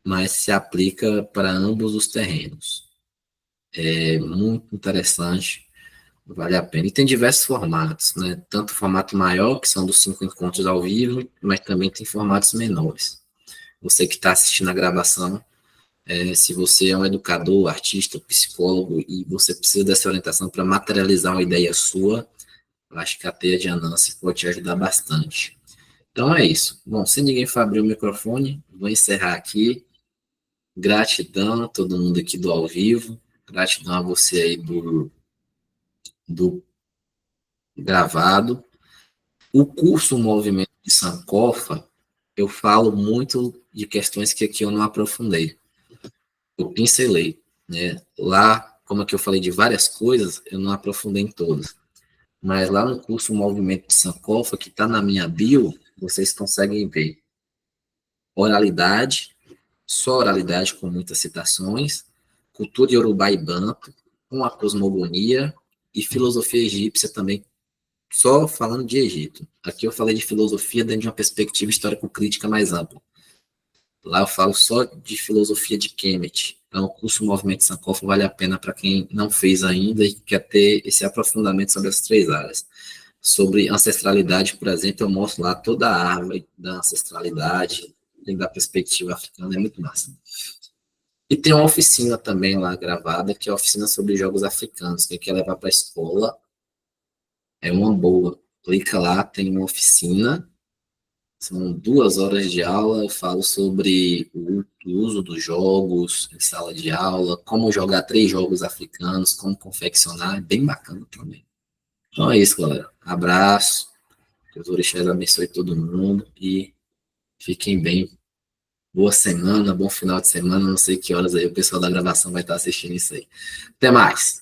mas se aplica para ambos os terrenos. É muito interessante, vale a pena. E tem diversos formatos, né? Tanto o formato maior, que são dos 5 encontros ao vivo, mas também tem formatos menores. Você que está assistindo a gravação, se você é um educador, artista, psicólogo, e você precisa dessa orientação para materializar uma ideia sua, eu acho que a Teia de Anansi pode te ajudar bastante. Então é isso. Bom, se ninguém for abrir o microfone, vou encerrar aqui. Gratidão a todo mundo aqui do ao vivo. Gratidão a você aí do gravado. O curso Movimento de Sankofa, eu falo muito de questões que aqui eu não aprofundei. Eu pincelei, né? Lá, como é que eu falei de várias coisas, eu não aprofundei em todas. Mas lá no curso Movimento de Sankofa, que está na minha bio, vocês conseguem ver oralidade, só oralidade com muitas citações, cultura iorubá e banto, com a cosmogonia e filosofia egípcia também, só falando de Egito. Aqui eu falei de filosofia dentro de uma perspectiva histórico-crítica mais ampla. Lá eu falo só de filosofia de Kemet. Então, o curso Movimento Sankofa vale a pena para quem não fez ainda e quer ter esse aprofundamento sobre as três áreas. Sobre ancestralidade, por exemplo, eu mostro lá toda a árvore da ancestralidade, dentro da perspectiva africana, é muito massa. E tem uma oficina também lá gravada, que é a oficina sobre jogos africanos. Quem quer levar para a escola é uma boa. Clica lá, tem uma oficina. São 2 horas de aula. Eu falo sobre o uso dos jogos em sala de aula, como jogar 3 jogos africanos, como confeccionar. É bem bacana também. Então é isso, galera. Abraço. Que os orixás abençoe todo mundo e fiquem bem. Boa semana, bom final de semana. Não sei que horas aí o pessoal da gravação vai estar assistindo isso aí. Até mais.